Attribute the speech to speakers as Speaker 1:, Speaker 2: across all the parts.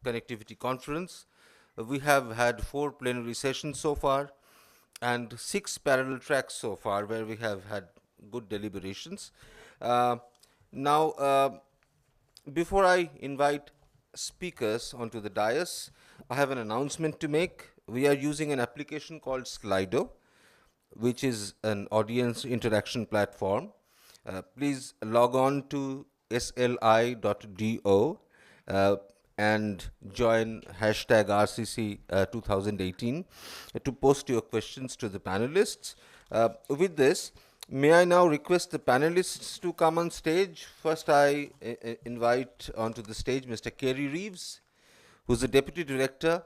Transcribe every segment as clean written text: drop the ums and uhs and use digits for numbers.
Speaker 1: Connectivity Conference. We have had 4 plenary sessions so far and 6 parallel tracks so far where we have had good deliberations. Uh, now, before I invite speakers onto the dais, I have an announcement to make. We are using an application called Slido, which is an audience interaction platform. Please log on to sli.do and join hashtag RCC 2018 to post your questions to the panelists. With this, may I now request the panelists to come on stage? First, I invite onto the stage Mr. Kerry Reeves, who's the Deputy Director,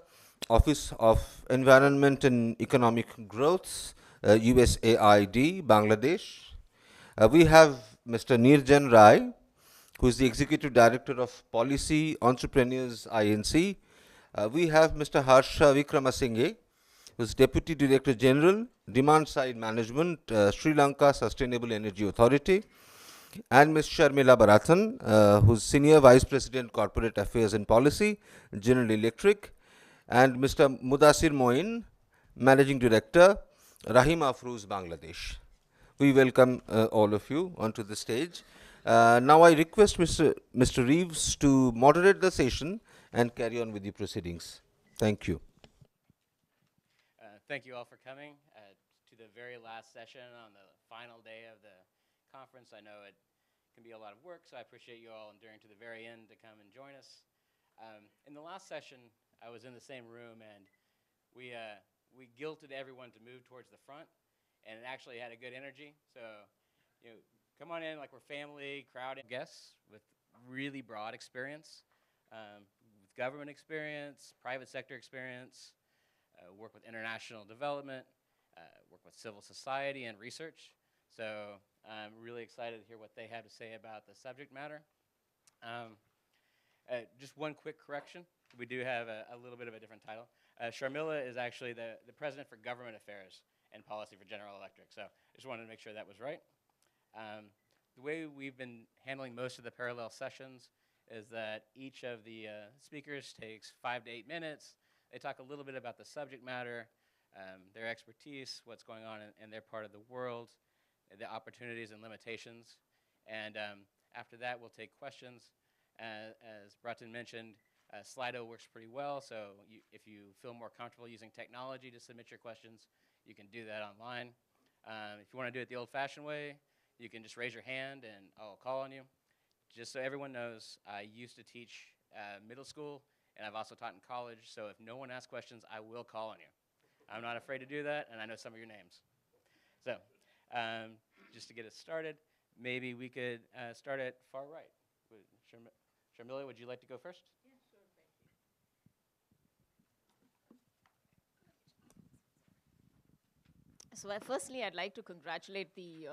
Speaker 1: Office of Environment and Economic Growth, USAID, Bangladesh. We have Mr. Nirjan Rai, who is the Executive Director of Policy Entrepreneurs INC. We have Mr. Harsha Wickramasinghe, who is Deputy Director General, Demand Side Management, Sri Lanka Sustainable Energy Authority, and Ms. Sharmila Barathan, who is Senior Vice President Corporate Affairs and Policy, General Electric, and Mr. Mudassir Moin, Managing Director, Rahimafrooz, Bangladesh. We welcome all of you onto the stage. Now I request Mr. Reeves to moderate the session and carry on with the proceedings. Thank you.
Speaker 2: Thank you all for coming to the very last session on the final day of the conference. I know it can be a lot of work, so I appreciate you all enduring to the very end to come and join us. In the last session, I was in the same room, and we guilted everyone to move towards the front, and it actually had a good energy. So, come on in like we're family, crowded guests with really broad experience, with government experience, private sector experience, work with international development, work with civil society and research. So I'm really excited to hear what they have to say about the subject matter. Just one quick correction. We do have a little bit of a different title. Sharmila is actually the President for Government Affairs and Policy for General Electric. So I just wanted to make sure that was right. The way we've been handling most of the parallel sessions is that each of the speakers takes 5 to 8 minutes. They talk a little bit about the subject matter, their expertise, what's going on in their part of the world, the opportunities and limitations. And after that, we'll take questions. As Barathan mentioned, Slido works pretty well, so if you feel more comfortable using technology to submit your questions, you can do that online. If you want to do it the old-fashioned way, you can just raise your hand and I'll call on you. Just so everyone knows, I used to teach middle school, and I've also taught in college, so if no one asks questions, I will call on you. I'm not afraid to do that, and I know some of your names. So just to get us started, maybe we could start at far right. Sharmila, would you like to go first?
Speaker 3: Yeah, sure, thank you. So firstly, I'd like to congratulate the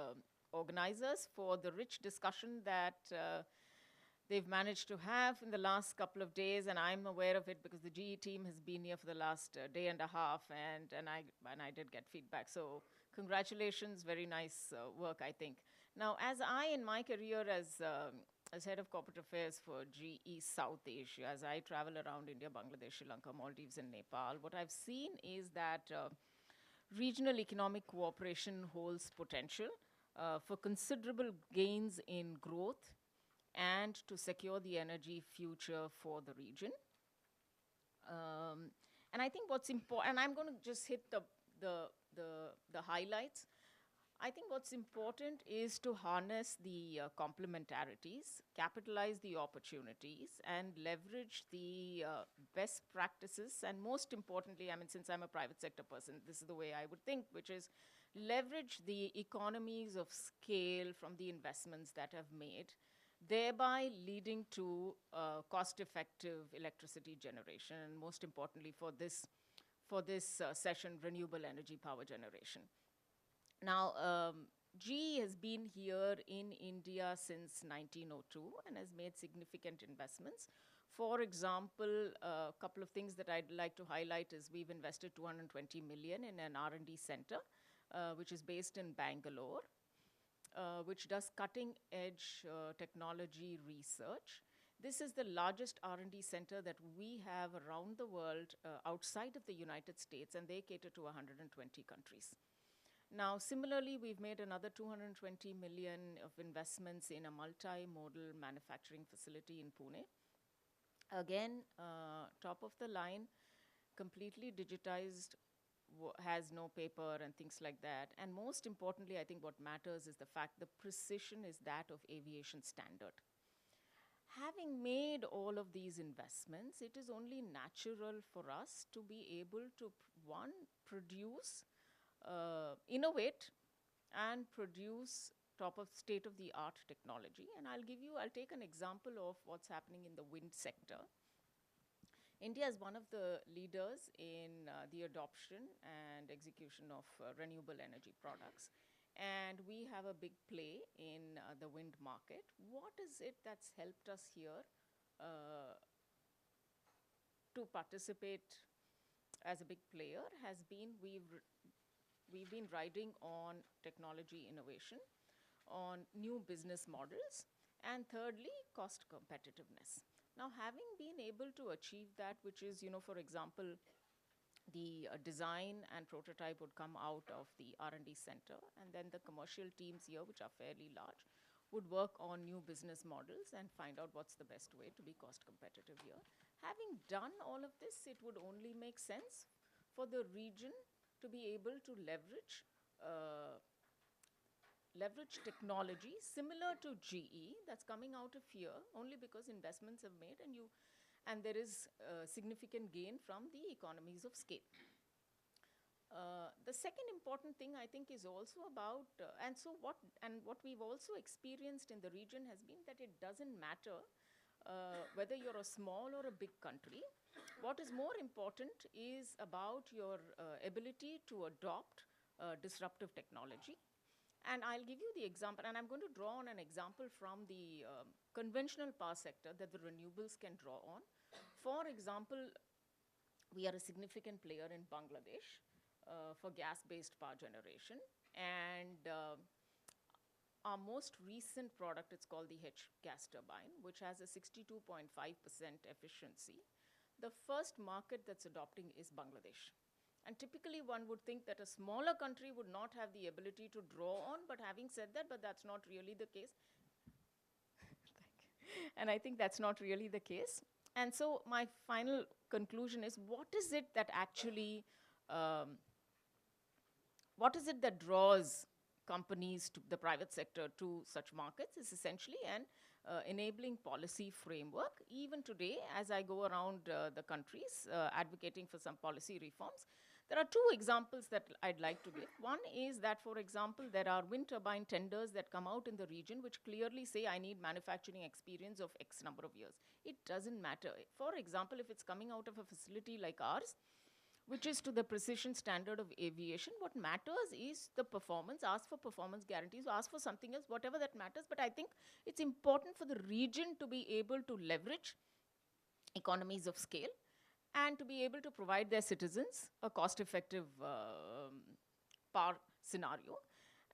Speaker 3: organizers for the rich discussion that they've managed to have in the last couple of days, and I'm aware of it because the GE team has been here for the last day and a half, and I did get feedback. So congratulations, very nice work, I think. Now, as I, in my career as head of corporate affairs for GE South Asia, as I travel around India, Bangladesh, Sri Lanka, Maldives, and Nepal, what I've seen is that regional economic cooperation holds potential for considerable gains in growth and to secure the energy future for the region. And I think what's important, and I'm going to just hit the highlights. I think what's important is to harness the complementarities, capitalize the opportunities, and leverage the best practices. And most importantly, I mean, since I'm a private sector person, this is the way I would think, which is leverage the economies of scale from the investments that have made, thereby leading to cost-effective electricity generation, and most importantly for this session, renewable energy power generation. Now, GE has been here in India since 1902 and has made significant investments. For example, a couple of things that I'd like to highlight is we've invested 220 million in an R&D center, which is based in Bangalore, which does cutting-edge technology research. This is the largest R&D center that we have around the world outside of the United States, and they cater to 120 countries. Now, similarly, we've made another 220 million of investments in a multimodal manufacturing facility in Pune. Again, top of the line, completely digitized, has no paper and things like that. And most importantly, I think what matters is the fact the precision is that of aviation standard. Having made all of these investments, it is only natural for us to be able to, one, produce, innovate, and produce top of state-of-the-art technology. And I'll take an example of what's happening in the wind sector. India is one of the leaders in the adoption and execution of renewable energy products. And we have a big play in the wind market. What is it that's helped us here to participate as a big player has been we've been riding on technology innovation, on new business models, and thirdly, cost competitiveness. Now, having been able to achieve that, which is, for example, the design and prototype would come out of the R&D center, and then the commercial teams here, which are fairly large, would work on new business models and find out what's the best way to be cost competitive here. Having done all of this, it would only make sense for the region to be able to leverage technology similar to GE that's coming out of here only because investments have made and there is significant gain from the economies of scale. The second important thing I think is also about, what we've also experienced in the region has been that it doesn't matter whether you're a small or a big country. What is more important is about your ability to adopt disruptive technology. And I'll give you the example, and I'm going to draw on an example from the conventional power sector that the renewables can draw on. For example, we are a significant player in Bangladesh for gas-based power generation. And our most recent product, it's called the H gas turbine, which has a 62.5% efficiency. The first market that's adopting is Bangladesh. And typically one would think that a smaller country would not have the ability to draw on, but having said that, but that's not really the case. And I think that's not really the case. And so my final conclusion is, what is it that actually, what is it that draws companies to the private sector to such markets is essentially an enabling policy framework. Even today, as I go around the countries advocating for some policy reforms, there are two examples that I'd like to give. One is that, for example, there are wind turbine tenders that come out in the region which clearly say I need manufacturing experience of X number of years. It doesn't matter. For example, if it's coming out of a facility like ours, which is to the precision standard of aviation, what matters is the performance. Ask for performance guarantees, ask for something else, whatever that matters. But I think it's important for the region to be able to leverage economies of scale and to be able to provide their citizens a cost-effective power scenario.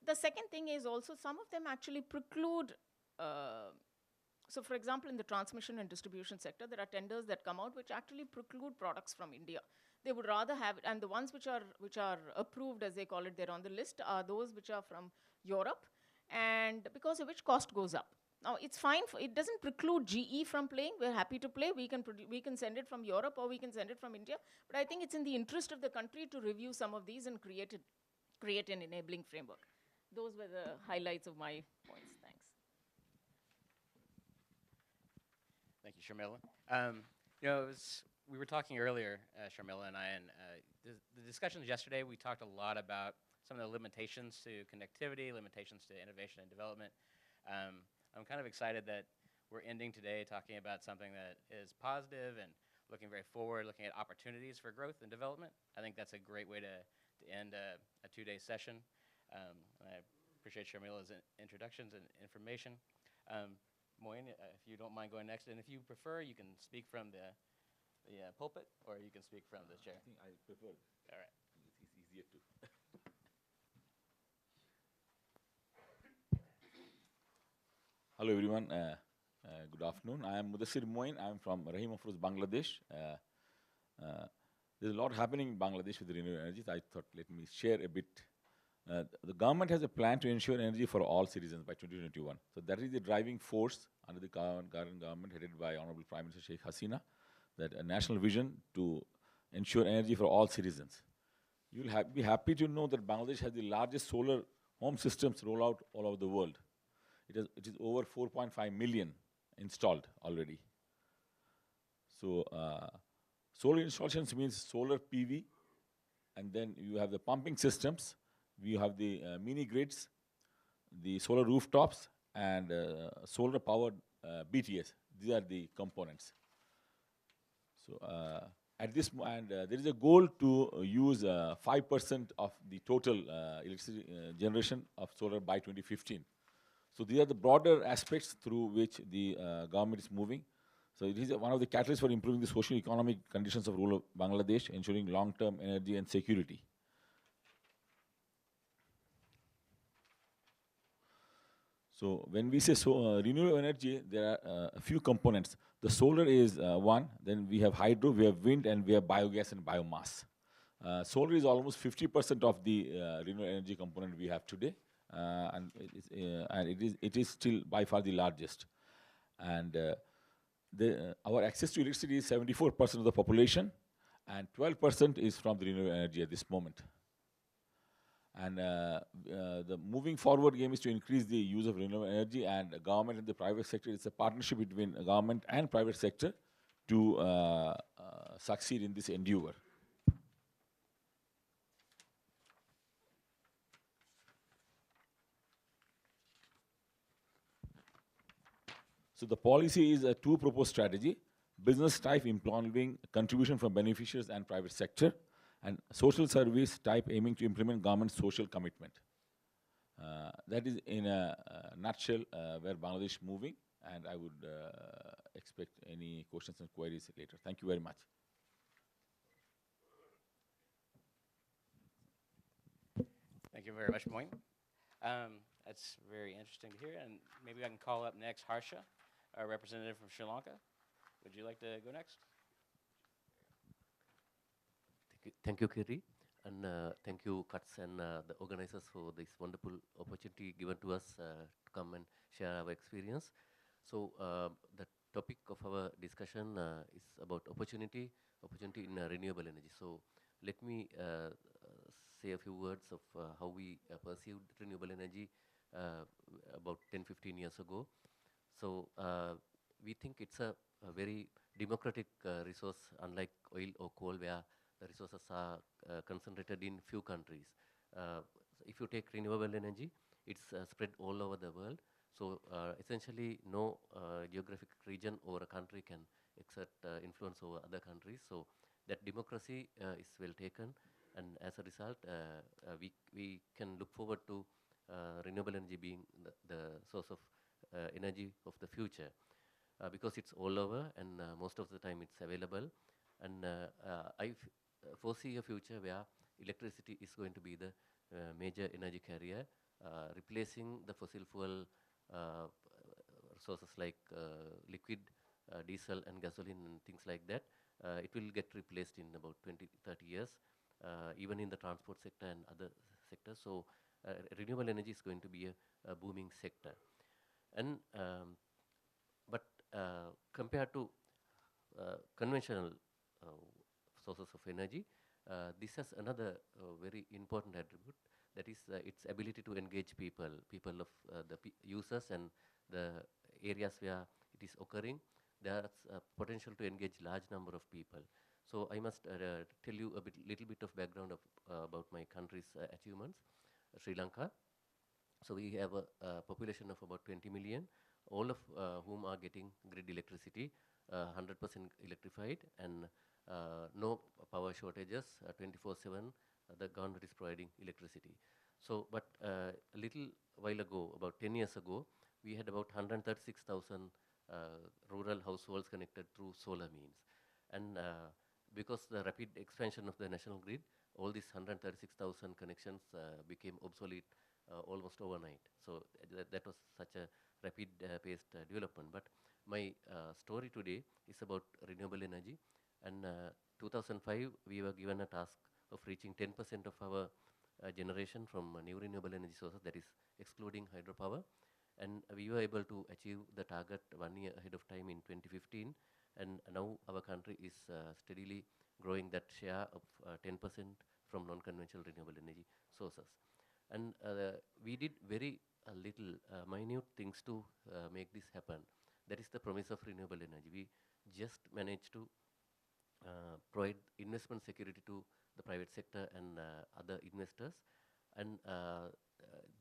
Speaker 3: The second thing is also some of them actually preclude, so for example, in the transmission and distribution sector, there are tenders that come out which actually preclude products from India. They would rather have it, and the ones which are approved, as they call it, they're on the list, are those which are from Europe, and because of which cost goes up. Now, it's fine, it doesn't preclude GE from playing. We're happy to play. We can send it from Europe or we can send it from India. But I think it's in the interest of the country to review some of these and create an enabling framework. Those were the highlights of my points. Thanks.
Speaker 2: Thank you, Sharmila. We were talking earlier, Sharmila and I, and the discussions yesterday, we talked a lot about some of the limitations to connectivity, limitations to innovation and development. I'm kind of excited that we're ending today talking about something that is positive and looking very forward, looking at opportunities for growth and development. I think that's a great way to end a two-day session. And I appreciate Sharmila's introductions and information. Moin, if you don't mind going next, and if you prefer, you can speak from the pulpit, or you can speak from the chair.
Speaker 4: I think I prefer.
Speaker 2: All right.
Speaker 4: It's easier to. Hello, everyone. Good afternoon. I am Mudassir Moin. I am from Rahimafrooz, Bangladesh. There's a lot happening in Bangladesh with renewable energies. I thought let me share a bit. The government has a plan to ensure energy for all citizens by 2021. So that is the driving force under the current government headed by Honorable Prime Minister Sheikh Hasina, that a national vision to ensure energy for all citizens. You'll be happy to know that Bangladesh has the largest solar home systems rollout all over the world. It is over 4.5 million installed already. So solar installations means solar PV, and then you have the pumping systems, we have the mini grids, the solar rooftops, and solar powered BTS. These are the components. So at this and there is a goal to use 5% of the total electricity generation of solar by 2015. So these are the broader aspects through which the government is moving. So it is one of the catalysts for improving the socio-economic conditions of rural Bangladesh, ensuring long-term energy and security. So when we say renewable energy, there are a few components. The solar is one, then we have hydro, we have wind, and we have biogas and biomass. Solar is almost 50% of the renewable energy component we have today, and it is still by far the largest. And our access to electricity is 74% of the population, and 12% is from the renewable energy at this moment. And the moving forward game is to increase the use of renewable energy, and the government and the private sector. It's a partnership between the government and private sector to succeed in this endeavor. So the policy is a two proposed strategy: business type involving contribution from beneficiaries and private sector, and social service type aiming to implement government social commitment. That is in a nutshell where Bangladesh is moving, and I would expect any questions and queries later. Thank you very much.
Speaker 2: Thank you very much, Moin. That's very interesting to hear, and maybe I can call up next Harsha, our representative from Sri Lanka. Would you like to go next?
Speaker 5: Thank you, Kerry, and thank you, Cuts, and the organizers for this wonderful opportunity given to us to come and share our experience. So the topic of our discussion is about opportunity in renewable energy. So let me say a few words of how we perceived renewable energy about 10-15 years ago. So we think it's a very democratic resource, unlike oil or coal, where the resources are concentrated in few countries. So if you take renewable energy, it's spread all over the world. So essentially, no geographic region or a country can exert influence over other countries. So that democracy is well taken, and as a result, we can look forward to renewable energy being the source of energy of the future, because it's all over, and most of the time it's available. And I foresee a future where electricity is going to be the major energy carrier, replacing the fossil fuel sources like liquid, diesel and gasoline and things like that. It will get replaced in about 20-30 years, even in the transport sector and other sectors. So renewable energy is going to be a booming sector. And but compared to conventional sources of energy, this has another very important attribute, that is its ability to engage people of the users and the areas where it is occurring. There's potential to engage large number of people. So I must tell you a little bit of background of, about my country's achievements, Sri Lanka. So we have a population of about 20 million, all of whom are getting grid electricity, 100% electrified, and no power shortages, 24/7. The government is providing electricity. So, but a little while ago, about 10 years ago, we had about 136,000 rural households connected through solar means. And because the rapid expansion of the national grid, all these 136,000 connections became obsolete almost overnight. So that was such a rapid paced development. But my story today is about renewable energy. And 2005, we were given a task of reaching 10% of our generation from new renewable energy sources, that is excluding hydropower. And we were able to achieve the target 1 year ahead of time in 2015. And now our country is steadily growing that share of 10% from non-conventional renewable energy sources. And we did very little minute things to make this happen. That is the promise of renewable energy. We just managed to provide investment security to the private sector and other investors. And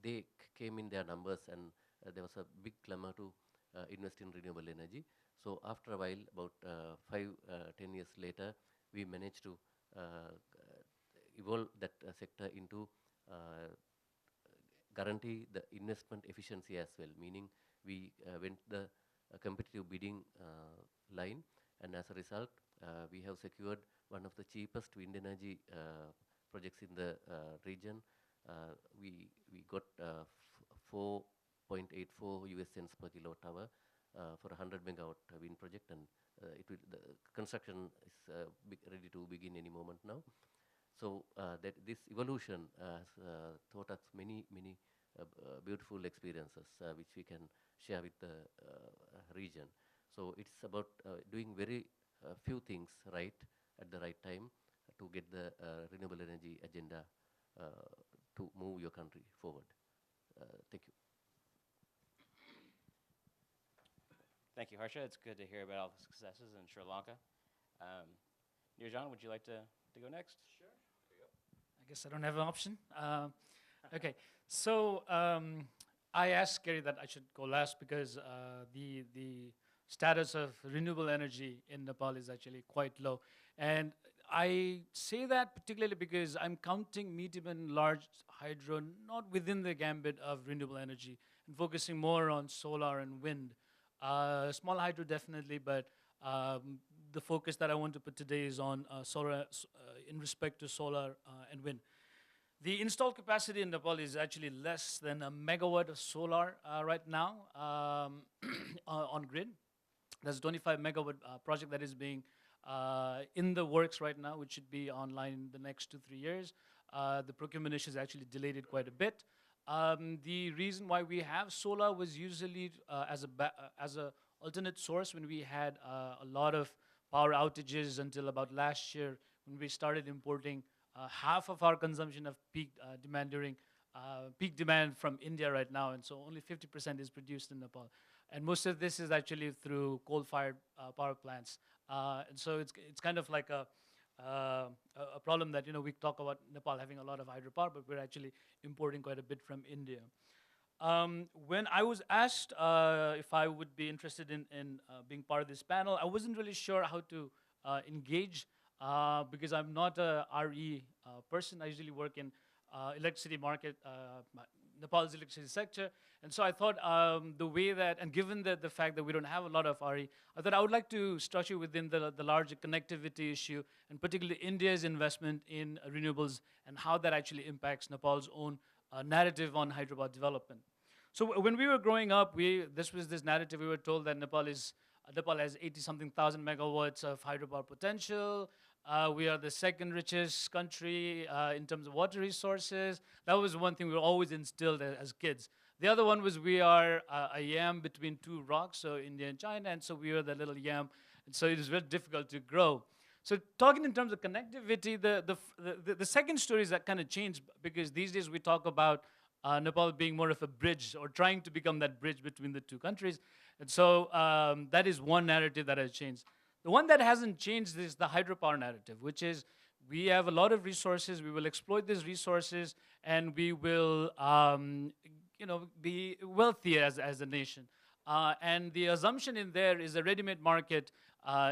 Speaker 5: they came in their numbers, and there was a big clamor to invest in renewable energy. So after a while, about 5-10 years later, we managed to evolve that sector into guarantee the investment efficiency as well, meaning we went the competitive bidding line, and as a result, we have secured one of the cheapest wind energy projects in the region. We got 4.84 US cents per kilowatt hour for a 100 megawatt wind project, and the construction is ready to begin any moment now. So that this evolution has taught us many beautiful experiences which we can share with the region. So it's about doing very few things right at the right time to get the renewable energy agenda to move your country forward. Thank you.
Speaker 2: Thank you, Harsha. It's good to hear about all the successes in Sri Lanka. Nirjan, would you like to go next?
Speaker 6: Sure. I guess I don't have an option. Okay, so I asked Kerry that I should go last because the status of renewable energy in Nepal is actually quite low. And I say that particularly because I'm counting medium and large hydro not within the gambit of renewable energy and focusing more on solar and wind. Small hydro definitely, but the focus that I want to put today is on solar in respect to solar and wind. The installed capacity in Nepal is actually less than a megawatt of solar right now on grid. There's a 25 megawatt project that is being in the works right now, which should be online in the next 2-3 years. The procurement issue has actually delayed it quite a bit. The reason why we have solar was usually as a alternate source when we had a lot of power outages until about last year when we started importing half of our consumption of peak demand during peak demand from India right now, and so only 50% is produced in Nepal. And most of this is actually through coal-fired power plants. And so it's kind of like a problem that, we talk about Nepal having a lot of hydropower, but we're actually importing quite a bit from India. When I was asked if I would be interested in being part of this panel, I wasn't really sure how to engage because I'm not a RE person. I usually work in electricity market, Nepal's electricity sector. And so I thought the way that, and given the fact that we don't have a lot of RE, I thought I would like to structure within the larger connectivity issue, and particularly India's investment in renewables and how that actually impacts Nepal's own narrative on hydropower development. So when we were growing up, this was this narrative. We were told that Nepal has 80-something thousand megawatts of hydropower potential. We are the second richest country in terms of water resources. That was one thing we were always instilled as kids. The other one was we are a yam between two rocks, so India and China, and so we were the little yam, and so it is very difficult to grow. So talking in terms of connectivity, the second story is that kind of changed because these days we talk about Nepal being more of a bridge or trying to become that bridge between the two countries. And so that is one narrative that has changed. The one that hasn't changed is the hydropower narrative, which is we have a lot of resources, we will exploit these resources, and we will be wealthy as a nation. And the assumption in there is a ready-made market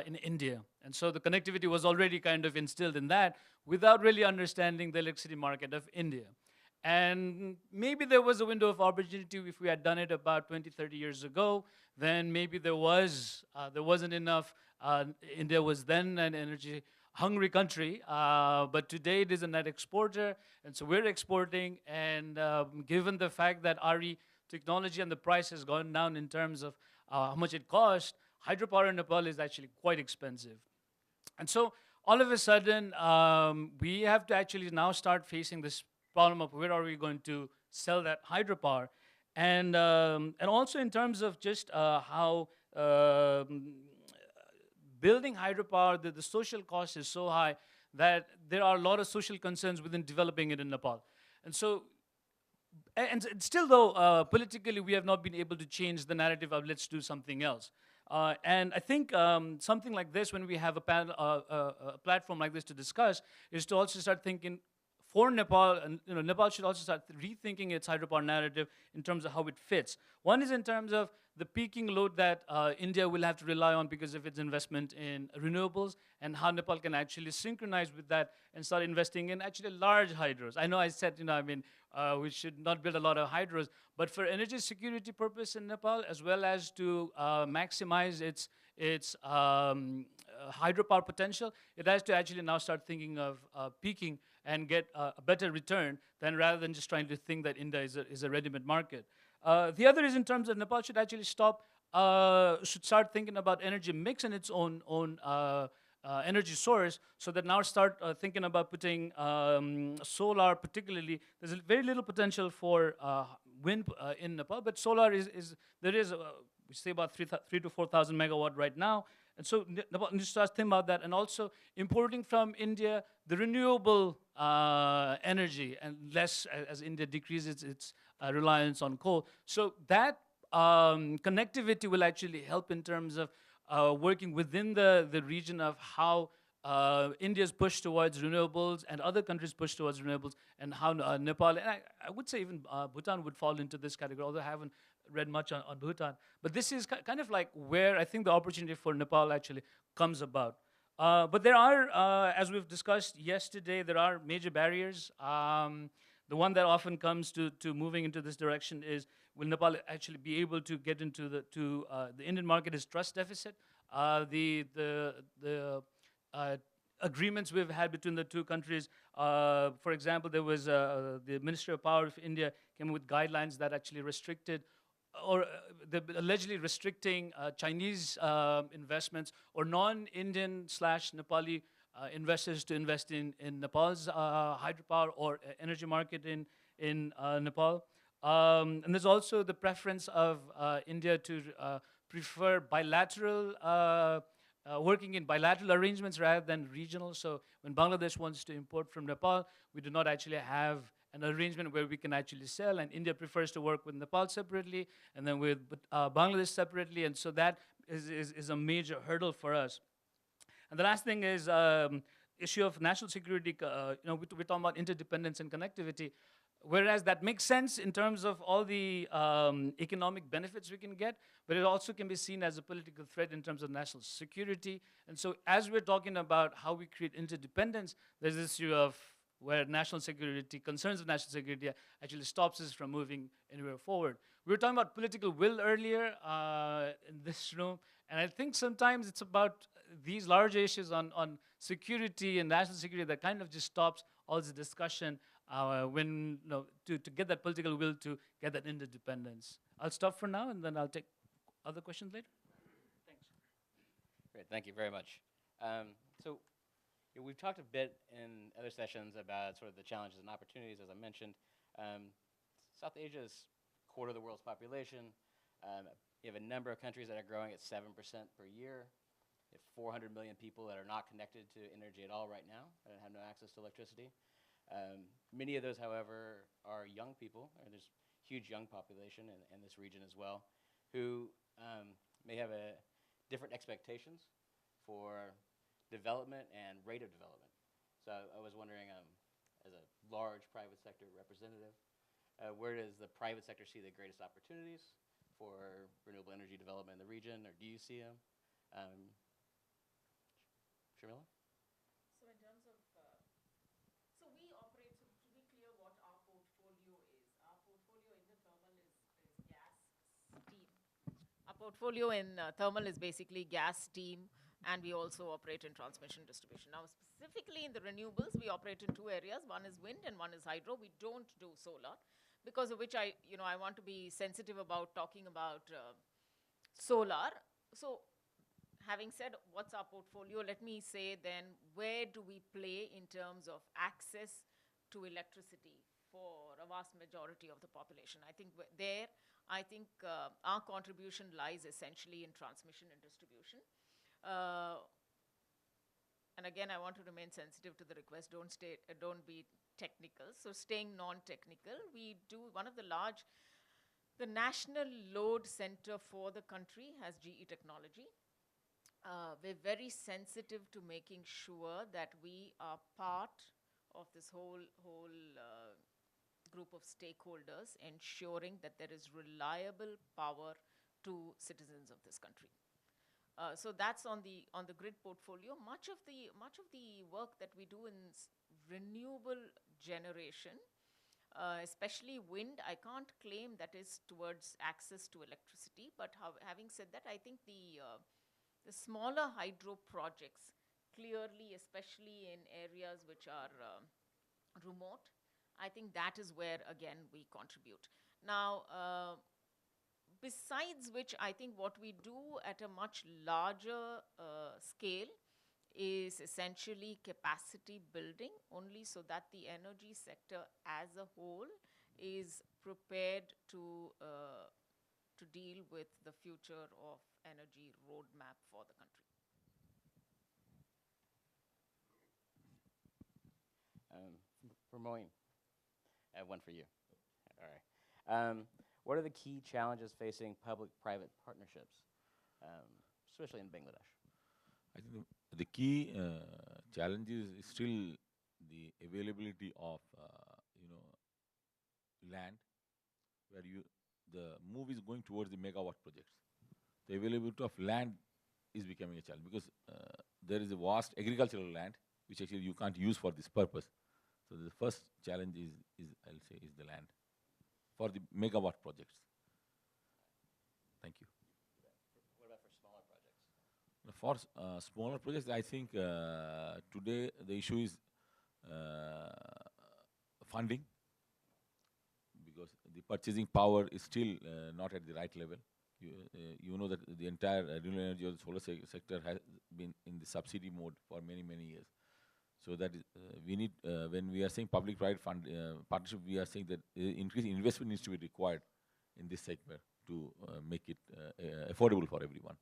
Speaker 6: in India. And so the connectivity was already kind of instilled in that without really understanding the electricity market of India. And maybe there was a window of opportunity if we had done it about 20, 30 years ago. Then maybe there wasn't enough. India was then an energy-hungry country, but today it is a net exporter, and so we're exporting. And given the fact that RE technology and the price has gone down in terms of how much it cost, hydropower in Nepal is actually quite expensive. And so all of a sudden, we have to actually now start facing this problem of where are we going to sell that hydropower. And also in terms of just how building hydropower, the social cost is so high that there are a lot of social concerns within developing it in Nepal. And so, and still though, politically we have not been able to change the narrative of let's do something else. And I think something like this, when we have a platform like this to discuss, is to also start thinking for Nepal, and Nepal should also start rethinking its hydropower narrative in terms of how it fits. One is in terms of the peaking load that India will have to rely on because of its investment in renewables, and how Nepal can actually synchronize with that and start investing in actually large hydros. I know I said, we should not build a lot of hydros, but for energy security purpose in Nepal, as well as to maximize its hydropower potential, it has to actually now start thinking of peaking and get a better return than rather than just trying to think that India is a ready-made market. The other is in terms of Nepal should actually should start thinking about energy mix in its own energy source, so that now start thinking about putting solar particularly. There's very little potential for wind in Nepal, but solar there is we say about 3 to 4,000 megawatt right now. And so Nepal needs to start thinking about that, and also importing from India the renewable energy, and less as India decreases its reliance on coal. So that connectivity will actually help in terms of working within the region of how India's push towards renewables and other countries push towards renewables, and how Nepal, and I would say even Bhutan would fall into this category, although I haven't read much on Bhutan. But this is kind of like where I think the opportunity for Nepal actually comes about. But there are, as we've discussed yesterday, there are major barriers. The one that often comes to moving into this direction is, will Nepal actually be able to get into the Indian market is trust deficit. The agreements we've had between the two countries, for example, there was the Ministry of Power of India came with guidelines that actually restricted, or allegedly restricting Chinese investments or non-Indian / Nepali investors to invest in Nepal's hydropower or energy market in Nepal. And there's also the preference of India to prefer bilateral, working in bilateral arrangements rather than regional. So when Bangladesh wants to import from Nepal, we do not actually have an arrangement where we can actually sell, and India prefers to work with Nepal separately and then with Bangladesh separately, and so that is a major hurdle for us. And the last thing is issue of national security. We're talking about interdependence and connectivity, whereas that makes sense in terms of all the economic benefits we can get, but it also can be seen as a political threat in terms of national security. And so as we're talking about how we create interdependence, there's this issue of where national security, concerns of national security actually stops us from moving anywhere forward. We were talking about political will earlier in this room, and I think sometimes it's about these large issues on security and national security that kind of just stops all the discussion when to get that political will to get that interdependence. I'll stop for now, and then I'll take other questions later. Thanks.
Speaker 2: Great, thank you very much. So we've talked a bit in other sessions about sort of the challenges and opportunities, as I mentioned. South Asia is a quarter of the world's population. You have a number of countries that are growing at 7% per year. You have 400 million people that are not connected to energy at all right now, and have no access to electricity. Many of those, however, are young people, and there's huge young population in this region as well, who may have different expectations for development and rate of development. So I was wondering, as a large private sector representative, where does the private sector see the greatest opportunities for renewable energy development in the region, or do you see them? Sharmila?
Speaker 3: So in terms of, so we operate, so to be clear what our portfolio is. Our portfolio in the thermal is gas, steam. Our portfolio in thermal is basically gas, steam, and we also operate in transmission distribution. Now, specifically in the renewables, we operate in two areas. One is wind and one is hydro. We don't do solar, because of which I want to be sensitive about talking about solar. So having said what's our portfolio, let me say then, where do we play in terms of access to electricity for a vast majority of the population? I think our contribution lies essentially in transmission and distribution. And again, I want to remain sensitive to the request, don't be technical. So staying non-technical, we do the National Load Center for the country has GE technology. We're very sensitive to making sure that we are part of this whole group of stakeholders, ensuring that there is reliable power to citizens of this country. So that's on the grid portfolio. Much of the work that we do in renewable generation, especially wind, I can't claim that is towards access to electricity. But having said that, I think the smaller hydro projects, clearly, especially in areas which are remote, I think that is where, again, we contribute. Now, besides which, I think what we do at a much larger scale is essentially capacity building, only so that the energy sector as a whole is prepared to deal with the future of energy roadmap for the country.
Speaker 2: For Moin, I have one for you. All right. What are the key challenges facing public-private partnerships, especially in Bangladesh?
Speaker 4: I think the key challenge is still the availability of land, where the move is going towards the megawatt projects. The availability of land is becoming a challenge because there is a vast agricultural land which actually you can't use for this purpose. So the first challenge is I'll say is the land for the megawatt projects. Thank you.
Speaker 2: What about for smaller projects?
Speaker 4: For smaller projects, I think today the issue is funding, because the purchasing power is still not at the right level. You know that the entire renewable energy or the solar sector has been in the subsidy mode for many, many years. So that is, we need, when we are saying public-private partnership, we are saying that increased investment needs to be required in this sector to make it affordable for everyone.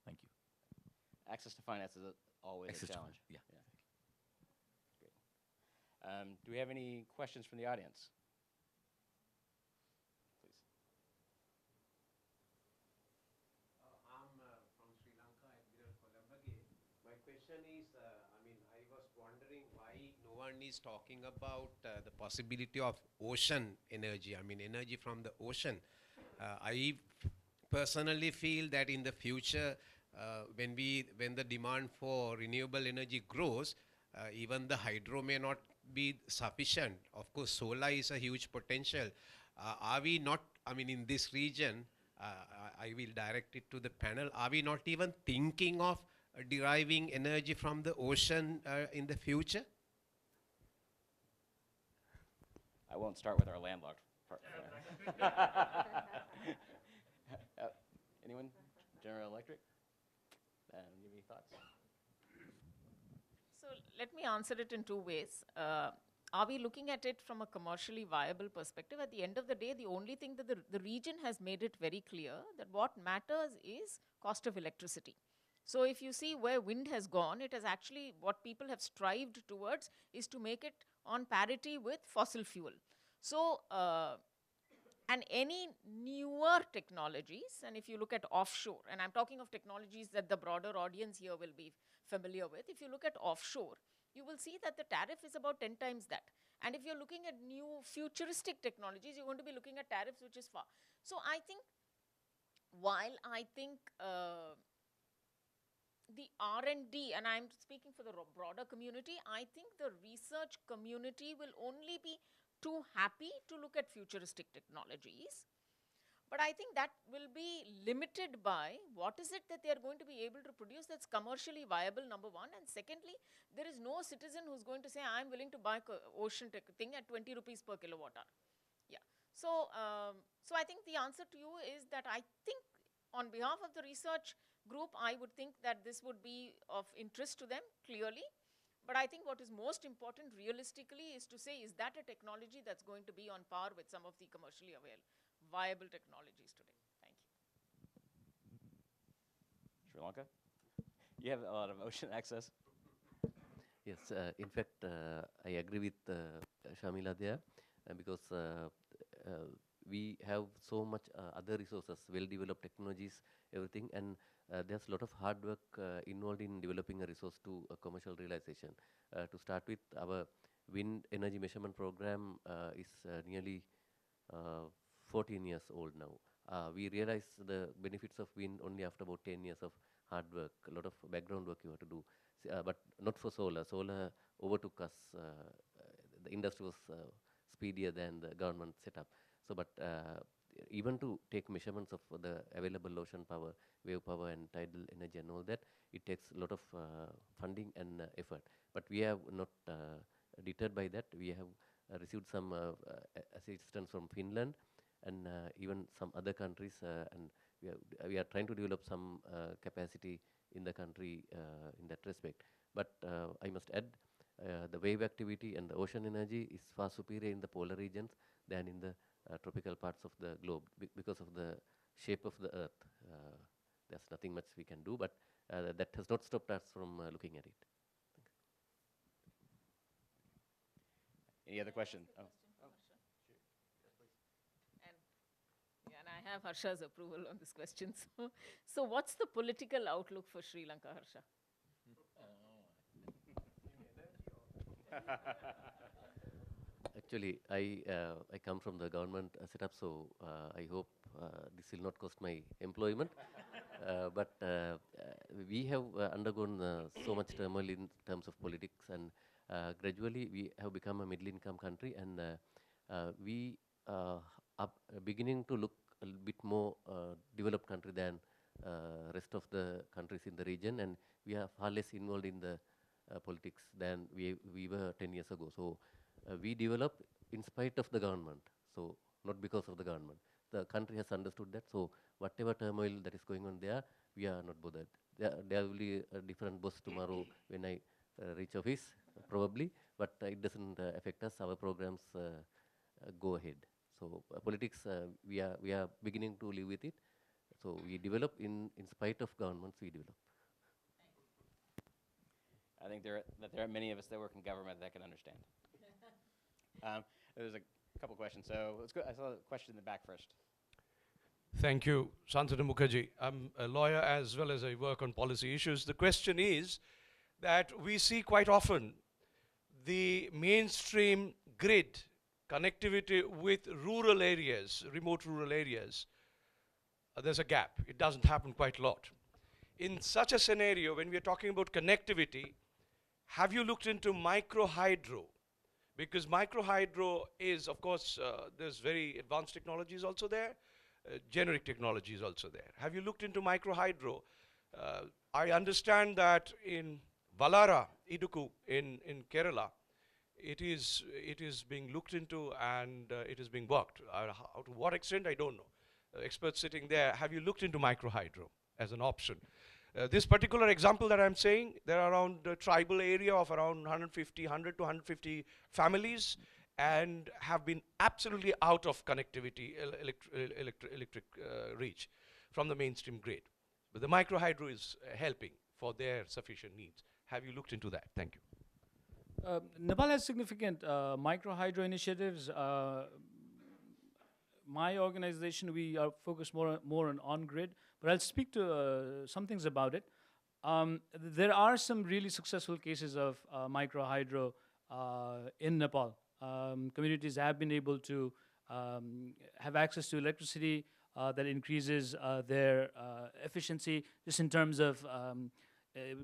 Speaker 4: Thank you.
Speaker 2: Access to finance is always a challenge.
Speaker 4: Yeah.
Speaker 2: Great. Do we have any questions from the audience? Please.
Speaker 7: I'm from Sri Lanka, Admiral Colambage. My question is, I was wondering why no one is talking about the possibility of ocean energy, energy from the ocean. I personally feel that in the future, when the demand for renewable energy grows, even the hydro may not be sufficient. Of course, solar is a huge potential. Are we not, in this region, I will direct it to the panel, are we not even thinking of deriving energy from the ocean in the future?
Speaker 2: I won't start with our landlocked part. Anyone? General Electric? Any thoughts?
Speaker 3: So let me answer it in two ways. Are we looking at it from a commercially viable perspective? At the end of the day, the only thing that the region has made it very clear that what matters is cost of electricity. So if you see where wind has gone, it has actually, what people have strived towards is to make it on parity with fossil fuel. So, and any newer technologies, and if you look at offshore, and I'm talking of technologies that the broader audience here will be familiar with, if you look at offshore, you will see that the tariff is about 10 times that. And if you're looking at new futuristic technologies, you're going to be looking at tariffs which is far. So I think, while I think the R&D, and I'm speaking for the broader community, I think the research community will only be too happy to look at futuristic technologies. But I think that will be limited by what is it that they are going to be able to produce that's commercially viable, number one. And secondly, there is no citizen who's going to say, I'm willing to buy ocean thing at 20 rupees per kilowatt hour. Yeah. So, so I think the answer to you is that I think on behalf of the research group, I would think that this would be of interest to them, clearly. But I think what is most important realistically is to say, is that a technology that's going to be on par with some of the commercially viable technologies today? Thank you.
Speaker 2: Sri Lanka? You have a lot of ocean access.
Speaker 5: Yes, in fact, I agree with Sharmila there because we have so much other resources, well-developed technologies, everything, and there's a lot of hard work involved in developing a resource to commercial realization. To start with, our wind energy measurement program is nearly 14 years old now. We realize the benefits of wind only after about 10 years of hard work, a lot of background work you have to do, but not for solar. Solar overtook us. The industry was speedier than the government setup. So, but even to take measurements of the available ocean power, wave power, and tidal energy and all that, it takes a lot of funding and effort. But we have not deterred by that. We have received some assistance from Finland and even some other countries, and we are trying to develop some capacity in the country in that respect. But I must add, the wave activity and the ocean energy is far superior in the polar regions than in the tropical parts of the globe because of the shape of the earth. There's nothing much we can do, but that has not stopped us from looking at it.
Speaker 2: Any other question? Oh.
Speaker 3: And I have Harsha's approval on this question. So what's the political outlook for Sri Lanka, Harsha?
Speaker 5: Actually, I come from the government setup, so I hope this will not cost my employment. But we have undergone so much turmoil in terms of politics, and gradually we have become a middle-income country, and we are beginning to look a bit more developed country than rest of the countries in the region, and we are far less involved in the politics than we were 10 years ago. So we develop in spite of the government, so not because of the government. The country has understood that, so whatever turmoil that is going on there, we are not bothered. There will be a different boss tomorrow when I reach office, probably, but it doesn't affect us. Our programs go ahead. So politics, we are beginning to live with it. So we develop in spite of governments, we develop.
Speaker 2: I think there are many of us that work in government that can understand. There's a couple questions. So let's go. I saw a question in the back first.
Speaker 8: Thank you, Santanu Mukherjee. I'm a lawyer as well as I work on policy issues. The question is that we see quite often the mainstream grid connectivity with rural areas, remote rural areas. There's a gap. It doesn't happen quite a lot. In such a scenario, when we are talking about connectivity, have you looked into microhydro? Because microhydro is, of course, there's very advanced technologies also there, generic technologies also there. Have you looked into microhydro? I understand that in Valara, Idukku, in Kerala, it is being looked into and it is being worked. To what extent, I don't know. Experts sitting there, have you looked into microhydro as an option? This particular example that I'm saying, there are around a tribal area of around 100 to 150 families and have been absolutely out of connectivity, electric reach from the mainstream grid. But the microhydro is helping for their sufficient needs. Have you looked into that? Thank you.
Speaker 6: Nepal has significant microhydro initiatives. My organization, we are focused more on on-grid, but I'll speak to some things about it. There are some really successful cases of microhydro in Nepal. Communities have been able to have access to electricity that increases their efficiency, just in terms of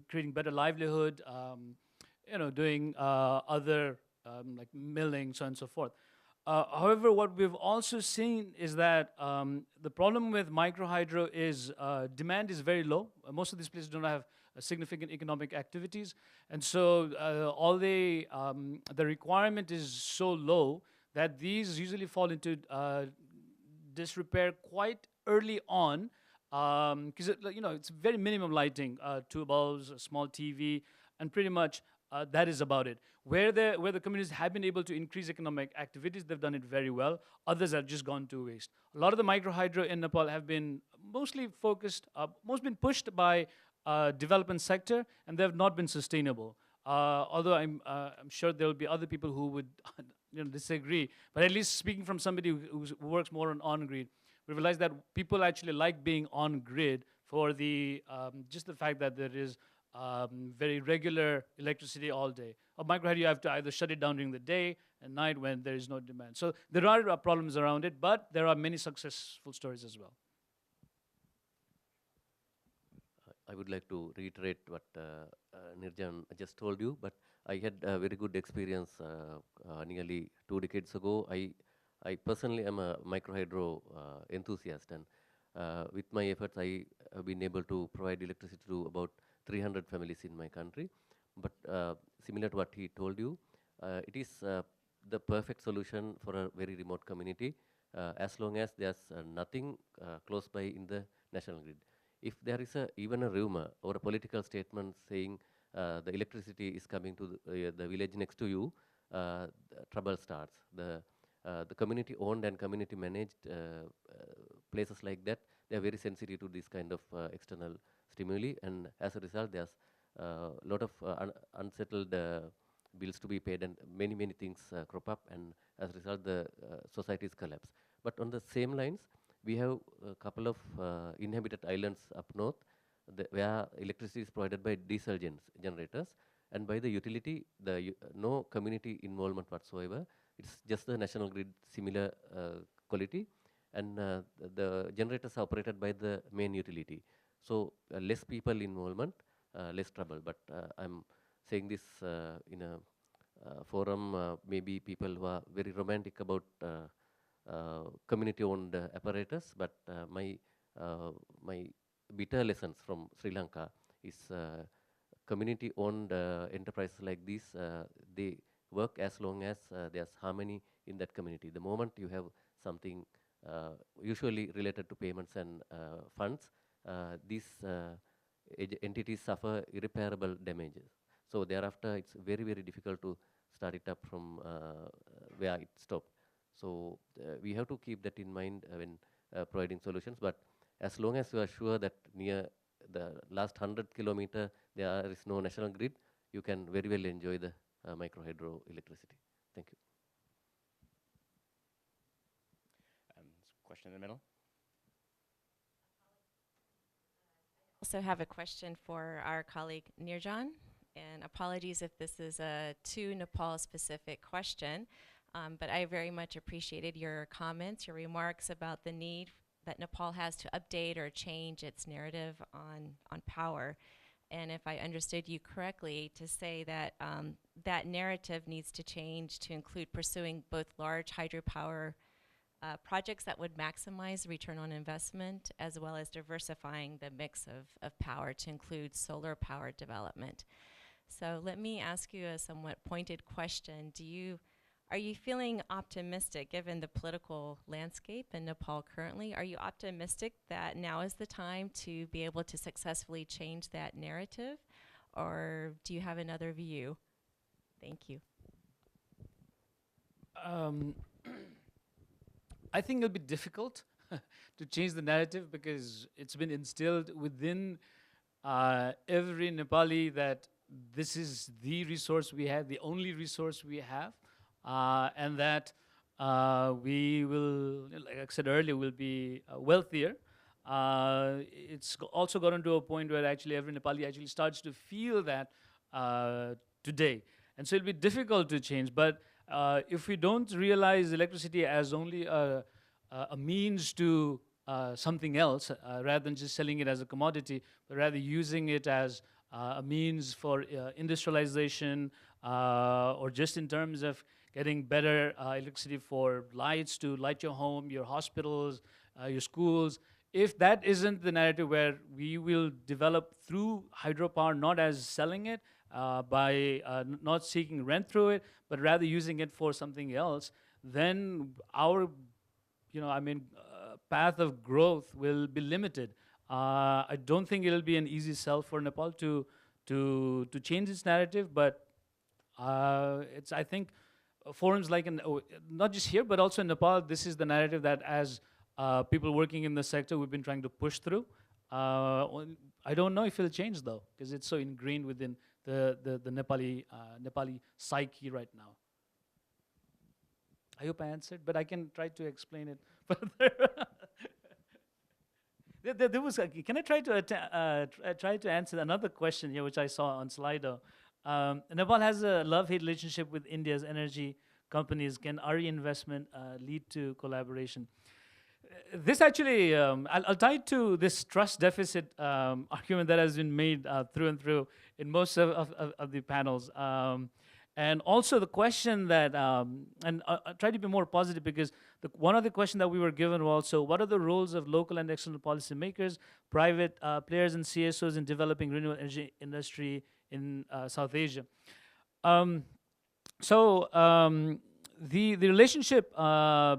Speaker 6: creating better livelihood, doing other like milling, so on and so forth. However, what we've also seen is that the problem with microhydro is demand is very low. Most of these places don't have significant economic activities, and so the requirement is so low that these usually fall into disrepair quite early on, because it's very minimum lighting, two bulbs, a small TV, and pretty much that is about it. Where the communities have been able to increase economic activities, they've done it very well. Others have just gone to waste. A lot of the micro hydro in Nepal have been mostly focused, most been pushed by development sector, and they have not been sustainable. Although I'm sure there will be other people who would disagree, but at least speaking from somebody who works more on grid, we realize that people actually like being on grid for the just the fact that there is very regular electricity all day. A microhydro, you have to either shut it down during the day and night when there is no demand. So there are problems around it, but there are many successful stories as well.
Speaker 5: I would like to reiterate what Nirjan just told you, but I had a very good experience nearly 2 decades ago. I personally am a microhydro enthusiast, and with my efforts, I have been able to provide electricity to about 300 families in my country. But similar to what he told you, it is the perfect solution for a very remote community as long as there's nothing close by in the national grid. If there is even a rumor or a political statement saying the electricity is coming to the village next to you, trouble starts. The community-owned and community-managed places like that, they are very sensitive to this kind of external stimuli, and as a result, there's a lot of unsettled bills to be paid, and many things crop up, and as a result, the societies collapse. But on the same lines, we have a couple of inhabited islands up north where electricity is provided by diesel generators, and by the utility, no community involvement whatsoever. It's just the national grid similar quality, and the generators are operated by the main utility. So less people involvement, less trouble. But I'm saying this in a forum, maybe people who are very romantic about community-owned apparatus, but my bitter lessons from Sri Lanka is community-owned enterprises like these, they work as long as there's harmony in that community. The moment you have something usually related to payments and funds, these entities suffer irreparable damages. So thereafter, it's very difficult to start it up from where it stopped. So we have to keep that in mind when providing solutions. But as long as you are sure that near the last 100 kilometer there is no national grid, you can very well enjoy the microhydro electricity. Thank you.
Speaker 2: Question in the middle.
Speaker 9: Also have a question for our colleague Nirjan, and apologies if this is a too Nepal-specific question, but I very much appreciated your comments, your remarks about the need that Nepal has to update or change its narrative on power. And if I understood you correctly, to say that that narrative needs to change to include pursuing both large hydropower projects that would maximize return on investment, as well as diversifying the mix of power to include solar power development. So let me ask you a somewhat pointed question. Are you feeling optimistic, given the political landscape in Nepal currently? Are you optimistic that now is the time to be able to successfully change that narrative? Or do you have another view? Thank you.
Speaker 6: I think it'll be difficult to change the narrative, because it's been instilled within every Nepali that this is the resource we have, the only resource we have, and that we will, like I said earlier, will be wealthier. It's also gotten to a point where actually every Nepali actually starts to feel that today. And so it'll be difficult to change, but if we don't realize electricity as only a means to something else, rather than just selling it as a commodity, but rather using it as a means for industrialization, or just in terms of getting better electricity for lights to light your home, your hospitals, your schools. If that isn't the narrative where we will develop through hydropower, not as selling it, by not seeking rent through it, but rather using it for something else, then our path of growth will be limited. I don't think it'll be an easy sell for Nepal to change its narrative, but it's, I think, forums like not just here, but also in Nepal, this is the narrative that as people working in the sector, we've been trying to push through. I don't know if it'll change though, because it's so ingrained within the Nepali psyche right now. I hope I answered, but I can try to explain it further. There was. Can I try to answer another question here, which I saw on Slido? Nepal has a love-hate relationship with India's energy companies. Can RE investment lead to collaboration? This actually, I'll tie it to this trust deficit argument that has been made through and through in most of the panels. And also the question that, and I'll try to be more positive, because one of the questions that we were given was also, what are the roles of local and external policymakers, private players and CSOs in developing renewable energy industry in South Asia? The relationship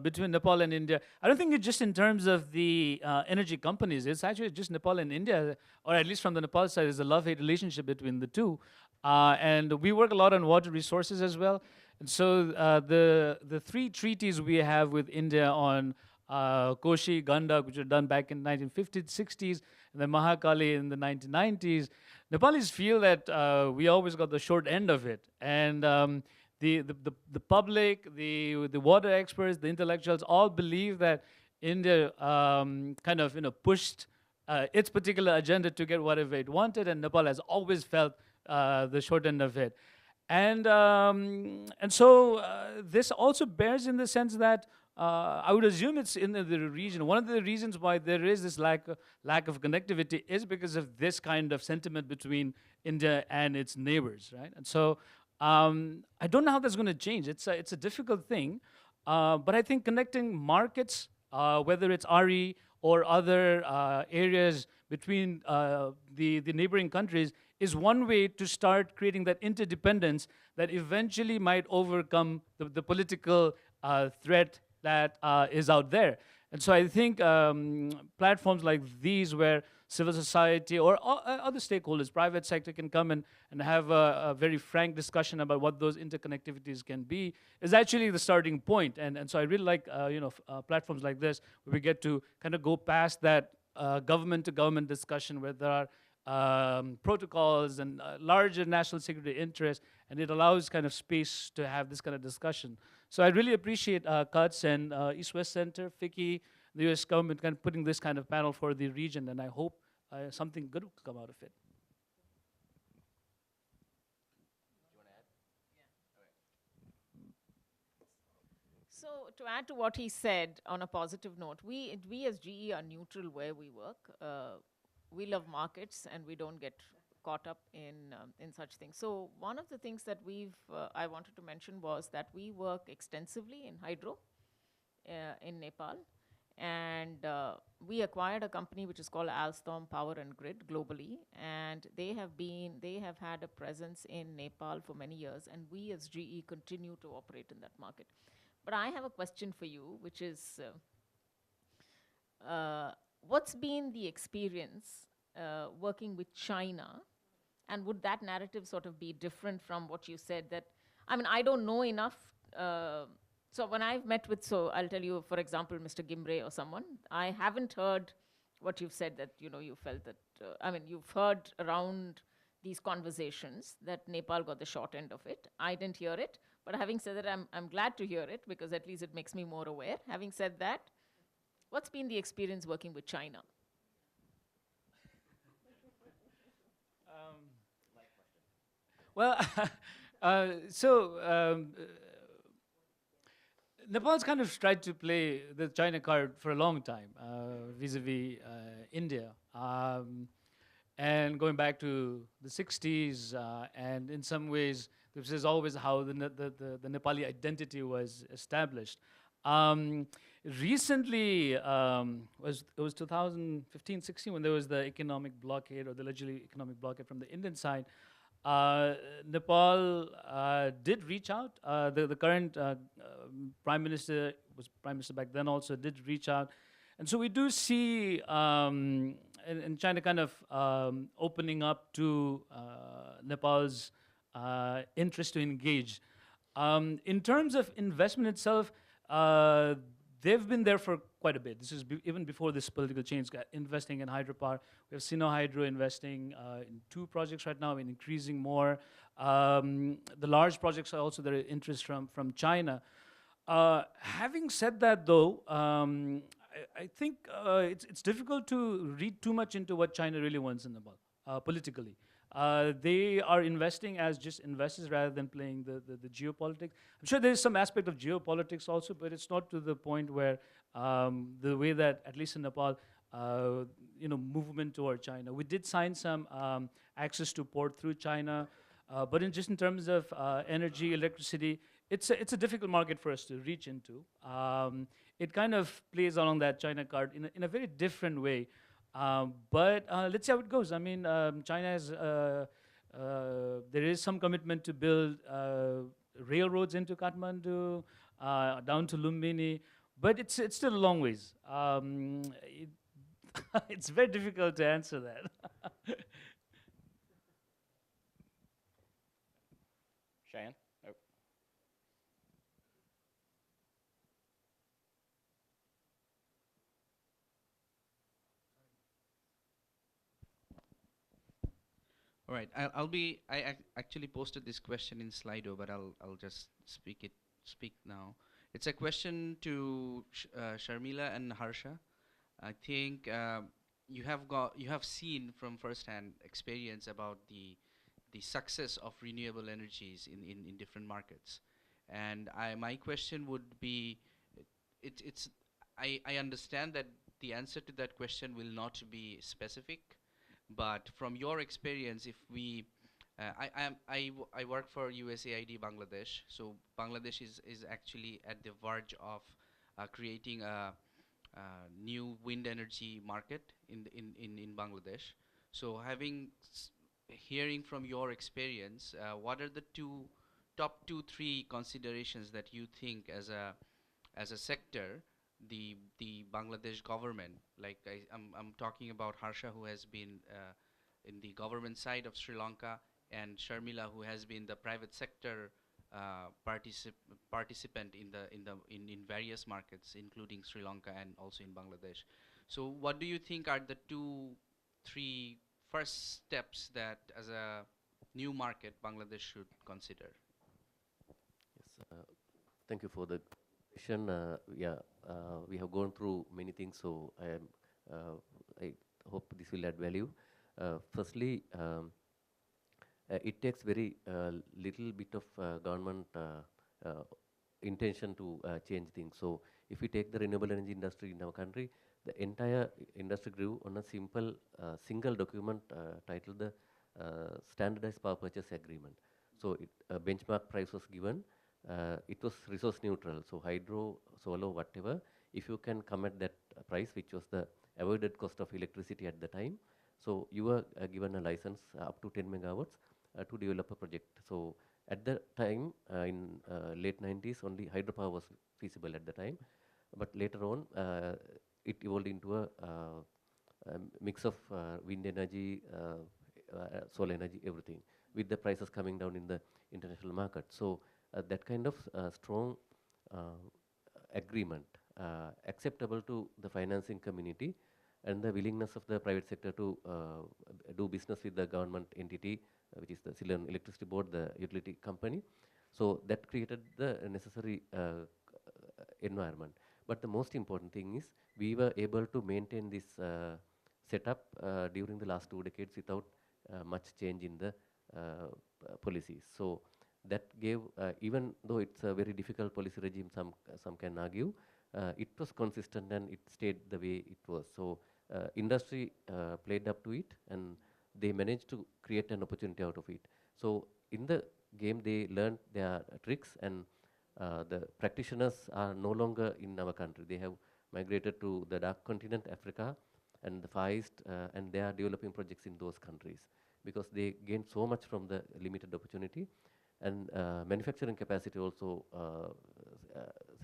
Speaker 6: between Nepal and India, I don't think it's just in terms of the energy companies. It's actually just Nepal and India, or at least from the Nepal side, is a love-hate relationship between the two. And we work a lot on water resources as well. And so the three treaties we have with India on Koshi, Gandak, which were done back in the 1950s, 60s, and then Mahakali in the 1990s, Nepalis feel that we always got the short end of it. And the public, the water experts, the intellectuals all believe that India kind of pushed its particular agenda to get whatever it wanted, and Nepal has always felt the short end of it. And so this also bears in the sense that I would assume it's in the region. One of the reasons why there is this lack of connectivity is because of this kind of sentiment between India and its neighbors, right? And so I don't know how that's going to change. It's a difficult thing, but I think connecting markets, whether it's RE or other areas between the neighboring countries, is one way to start creating that interdependence that eventually might overcome the political threat that is out there. And so I think platforms like these, where civil society or other stakeholders, private sector, can come and have a very frank discussion about what those interconnectivities can be, is actually the starting point. And so I really like platforms like this, where we get to kind of go past that government-to-government discussion, where there are protocols and larger national security interests, and it allows kind of space to have this kind of discussion. So I really appreciate Cuts and East-West Center, FICCI, the US government kind of putting this kind of panel for the region, and I hope something good will come out of it.
Speaker 3: So to add to what he said, on a positive note, we as GE are neutral where we work. We love markets, and we don't get caught up in such things. So one of the things that I wanted to mention was that we work extensively in hydro in Nepal, and we acquired a company which is called Alstom Power and Grid globally, and they have had a presence in Nepal for many years, and we as GE continue to operate in that market. But I have a question for you, which is, what's been the experience working with China, and would that narrative sort of be different from what you said? That, I mean, I don't know enough. So when I've met with, I'll tell you, for example, Mr. Gimbre or someone, I haven't heard what you've said, that you felt that, I mean, you've heard around these conversations that Nepal got the short end of it. I didn't hear it, but having said that, I'm glad to hear it, because at least it makes me more aware. Having said that, what's been the experience working with China?
Speaker 6: Well, Nepal's kind of tried to play the China card for a long time, vis-a-vis India. And going back to the 60s, and in some ways, this is always how the Nepali identity was established. Recently, it was 2015, 16, when there was the economic blockade, or the allegedly economic blockade from the Indian side. Nepal did reach out. The current Prime Minister, was Prime Minister back then also, did reach out. And so we do see and China kind of opening up to Nepal's interest to engage. In terms of investment itself, they've been there for quite a bit. This is even before this political change, investing in hydropower. We have Sino Hydro investing in 2 projects right now and increasing more. The large projects are also there interest from China. Having said that, though, I think it's difficult to read too much into what China really wants in Nepal politically. They are investing as just investors rather than playing the geopolitics. I'm sure there is some aspect of geopolitics also, but it's not to the point where the way that, at least in Nepal, movement toward China. We did sign some access to port through China, but just in terms of energy, electricity, it's a difficult market for us to reach into. It kind of plays along that China card in a very different way. But let's see how it goes. I mean, China has, there is some commitment to build railroads into Kathmandu, down to Lumbini, but it's still a long ways. It's very difficult to answer that.
Speaker 2: Cheyenne? Oh.
Speaker 10: All right, actually posted this question in Slido, but I'll just speak now. It's a question to Sharmila and Harsha. I think you have seen from firsthand experience about the success of renewable energies in different markets, and my question would be, I understand that the answer to that question will not be specific, but from your experience, if we, I work for USAID Bangladesh, so Bangladesh is actually at the verge of creating a new wind energy market in Bangladesh. So hearing from your experience, what are the top 2-3 considerations that you think as a sector, the Bangladesh government, like I'm talking about Harsha, who has been in the government side of Sri Lanka, and Sharmila, who has been the private sector participant in various markets, including Sri Lanka and also in Bangladesh. So what do you think are the 2-3 first steps that, as a new market, Bangladesh should consider?
Speaker 5: Yes, thank you for the question. We have gone through many things, so I hope this will add value. Firstly, it takes very little bit of government intention to change things. So if we take the renewable energy industry in our country, the entire industry grew on a simple single document titled the Standardized Power Purchase Agreement. So a benchmark price was given. It was resource neutral, so hydro, solar, whatever. If you can come at that price, which was the avoided cost of electricity at the time, so you were given a license up to 10 megawatts to develop a project. So at the time, in late 90s, only hydropower was feasible at the time. But later on, it evolved into a mix of wind energy, solar energy, everything, with the prices coming down in the international market. So that kind of strong agreement, acceptable to the financing community, and the willingness of the private sector to do business with the government entity, which is the Ceylon Electricity Board, the utility company. So that created the necessary environment. But the most important thing is we were able to maintain this setup during the last 2 decades without much change in the policies. So that gave, even though it's a very difficult policy regime, some can argue, it was consistent and it stayed the way it was. So industry played up to it, and they managed to create an opportunity out of it. So in the game, they learned their tricks, and the practitioners are no longer in our country. They have migrated to the dark continent, Africa, and the Far East, and they are developing projects in those countries because they gained so much from the limited opportunity. And manufacturing capacity also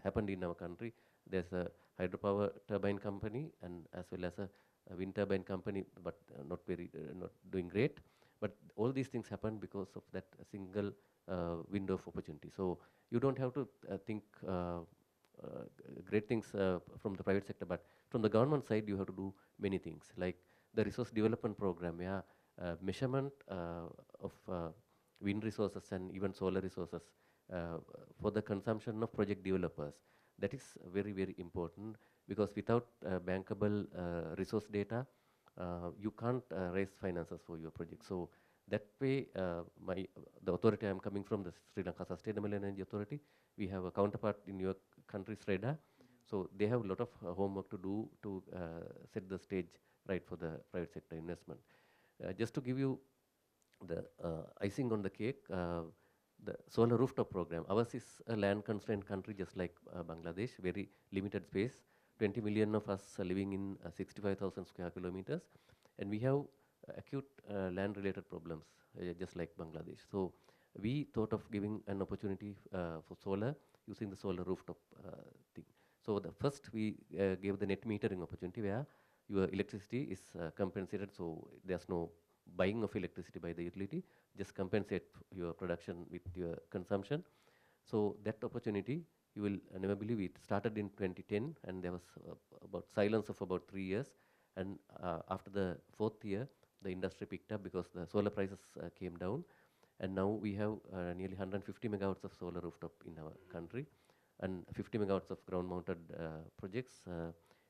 Speaker 5: happened in our country. There's a hydropower turbine company and as well as a wind turbine company, but not very, not doing great. But all these things happen because of that single window of opportunity. So you don't have to think great things from the private sector, but from the government side, you have to do many things, like the resource development program, yeah, measurement of wind resources and even solar resources for the consumption of project developers. That is very, very important, because without bankable resource data, you can't raise finances for your project. So that way, the authority I'm coming from, the Sri Lanka Sustainable Energy Authority, we have a counterpart in your country's radar. So they have a lot of homework to do to set the stage right for the private sector investment. Just to give you the icing on the cake, the solar rooftop program. Ours is a land constrained country, just like Bangladesh, very limited space. 20 million of us are living in 65,000 square kilometers, and we have acute land related problems, just like Bangladesh. So we thought of giving an opportunity for solar using the solar rooftop thing. So the first we gave the net metering opportunity, where your electricity is compensated, so there's no buying of electricity by the utility, just compensate your production with your consumption. So that opportunity, you will never believe, it started in 2010, and there was about silence of about 3 years. And after the 4th year, the industry picked up because the solar prices came down. And now we have nearly 150 megawatts of solar rooftop in our country, and 50 megawatts of ground-mounted projects.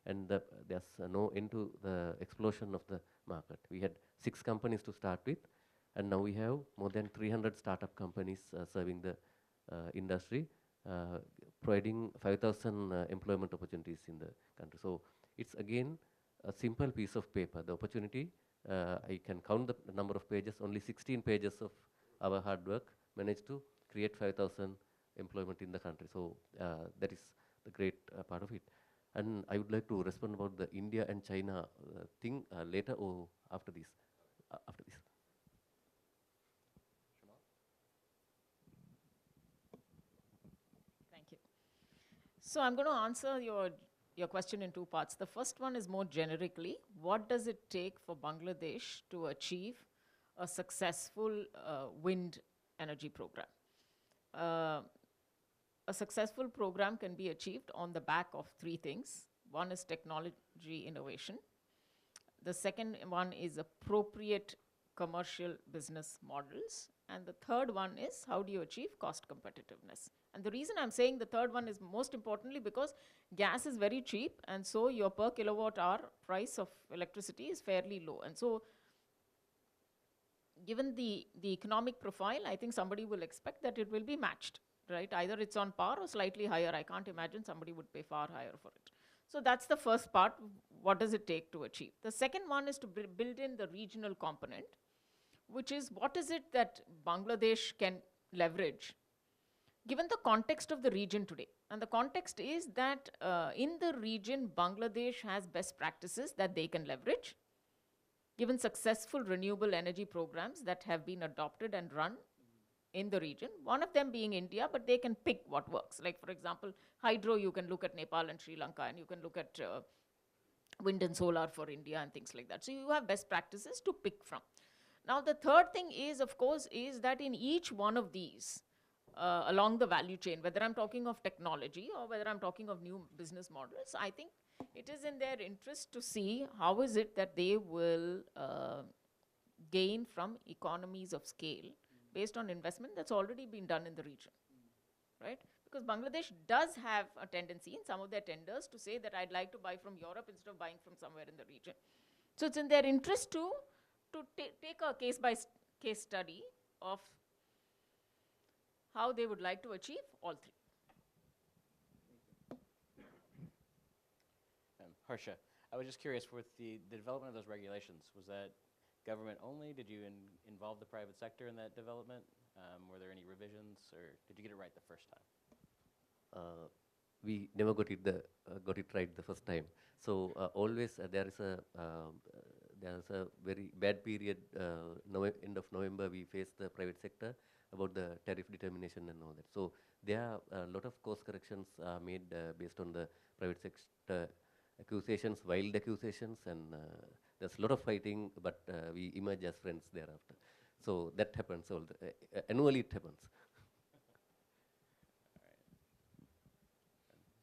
Speaker 5: And there's no end to the explosion of the market. We had 6 companies to start with, and now we have more than 300 startup companies serving the industry, providing 5,000 employment opportunities in the country. So it's again a simple piece of paper. The opportunity, I can count the number of pages, only 16 pages of our hard work managed to create 5,000 employment in the country. So that is the great part of it. And I would like to respond about the India and China thing later or after this. After this.
Speaker 3: Thank you. So I'm going to answer your question in 2 parts. The first one is more generically, what does it take for Bangladesh to achieve a successful wind energy program? A successful program can be achieved on the back of 3 things. One is technology innovation. The second one is appropriate commercial business models. And the third one is, how do you achieve cost competitiveness? And the reason I'm saying the third one is most importantly because gas is very cheap, and so your per kilowatt hour price of electricity is fairly low. And so given the economic profile, I think somebody will expect that it will be matched, right? Either it's on par or slightly higher. I can't imagine somebody would pay far higher for it. So that's the first part. What does it take to achieve? The second one is to build in the regional component, which is what is it that Bangladesh can leverage given the context of the region today. And the context is that in the region, Bangladesh has best practices that they can leverage, given successful renewable energy programs that have been adopted and run in the region, one of them being India, but they can pick what works. Like, for example, hydro, you can look at Nepal and Sri Lanka, and you can look at wind and solar for India and things like that. So you have best practices to pick from. Now, the third thing is, of course, is that in each one of these, along the value chain, whether I'm talking of technology or whether I'm talking of new business models, I think it is in their interest to see how is it that they will gain from economies of scale based on investment that's already been done in the region, right? Because Bangladesh does have a tendency in some of their tenders to say that I'd like to buy from Europe instead of buying from somewhere in the region. So it's in their interest to take a case-by-case study of how they would like to achieve all 3.
Speaker 2: Harsha, I was just curious, with the development of those regulations, was that government only? Did you involve the private sector in that development? Were there any revisions, or did you get it right the first time?
Speaker 5: We never got it right the first time. So always there is a very bad period. End of November, we faced the private sector about the tariff determination and all that. So there are a lot of course corrections made based on the private sector accusations, wild accusations, and there's a lot of fighting, but we emerge as friends thereafter. So that happens annually. It happens.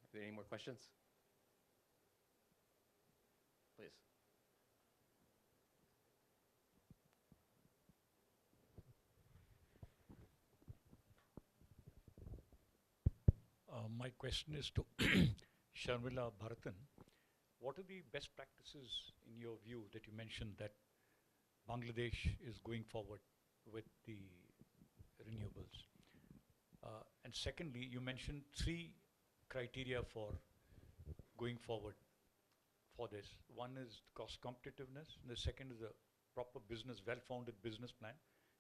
Speaker 2: Are there any more questions? Please.
Speaker 11: My question is to Sharmila, Barathan. What are the best practices in your view that you mentioned that Bangladesh is going forward with the renewables? And secondly, you mentioned 3 criteria for going forward for this. One is cost competitiveness, and the second is a proper business, well-founded business plan,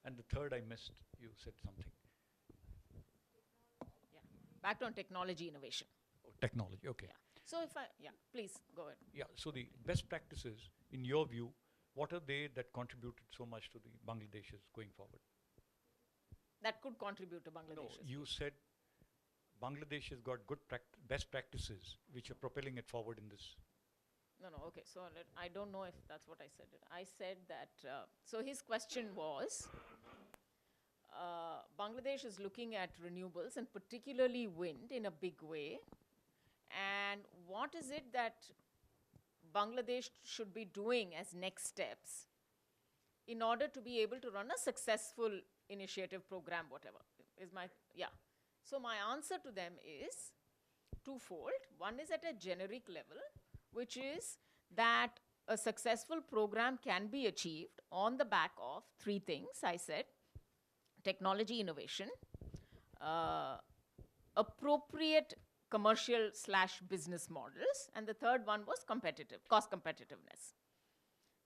Speaker 11: and the third I missed. You said something.
Speaker 3: Back on technology innovation.
Speaker 11: Oh, technology, okay.
Speaker 3: Yeah. So please go ahead.
Speaker 11: Yeah, so the best practices, in your view, what are they that contributed so much to the Bangladesh's going forward?
Speaker 3: That could contribute to Bangladesh.
Speaker 11: No, you said Bangladesh has got good best practices which are propelling it forward in this.
Speaker 3: No, okay. So I don't know if that's what I said. I said that, so his question was, Bangladesh is looking at renewables and particularly wind in a big way. And what is it that Bangladesh should be doing as next steps in order to be able to run a successful initiative, program, whatever? So my answer to them is twofold. One is at a generic level, which is that a successful program can be achieved on the back of 3 things. I said technology innovation, appropriate commercial/business models, and the third one was cost competitiveness.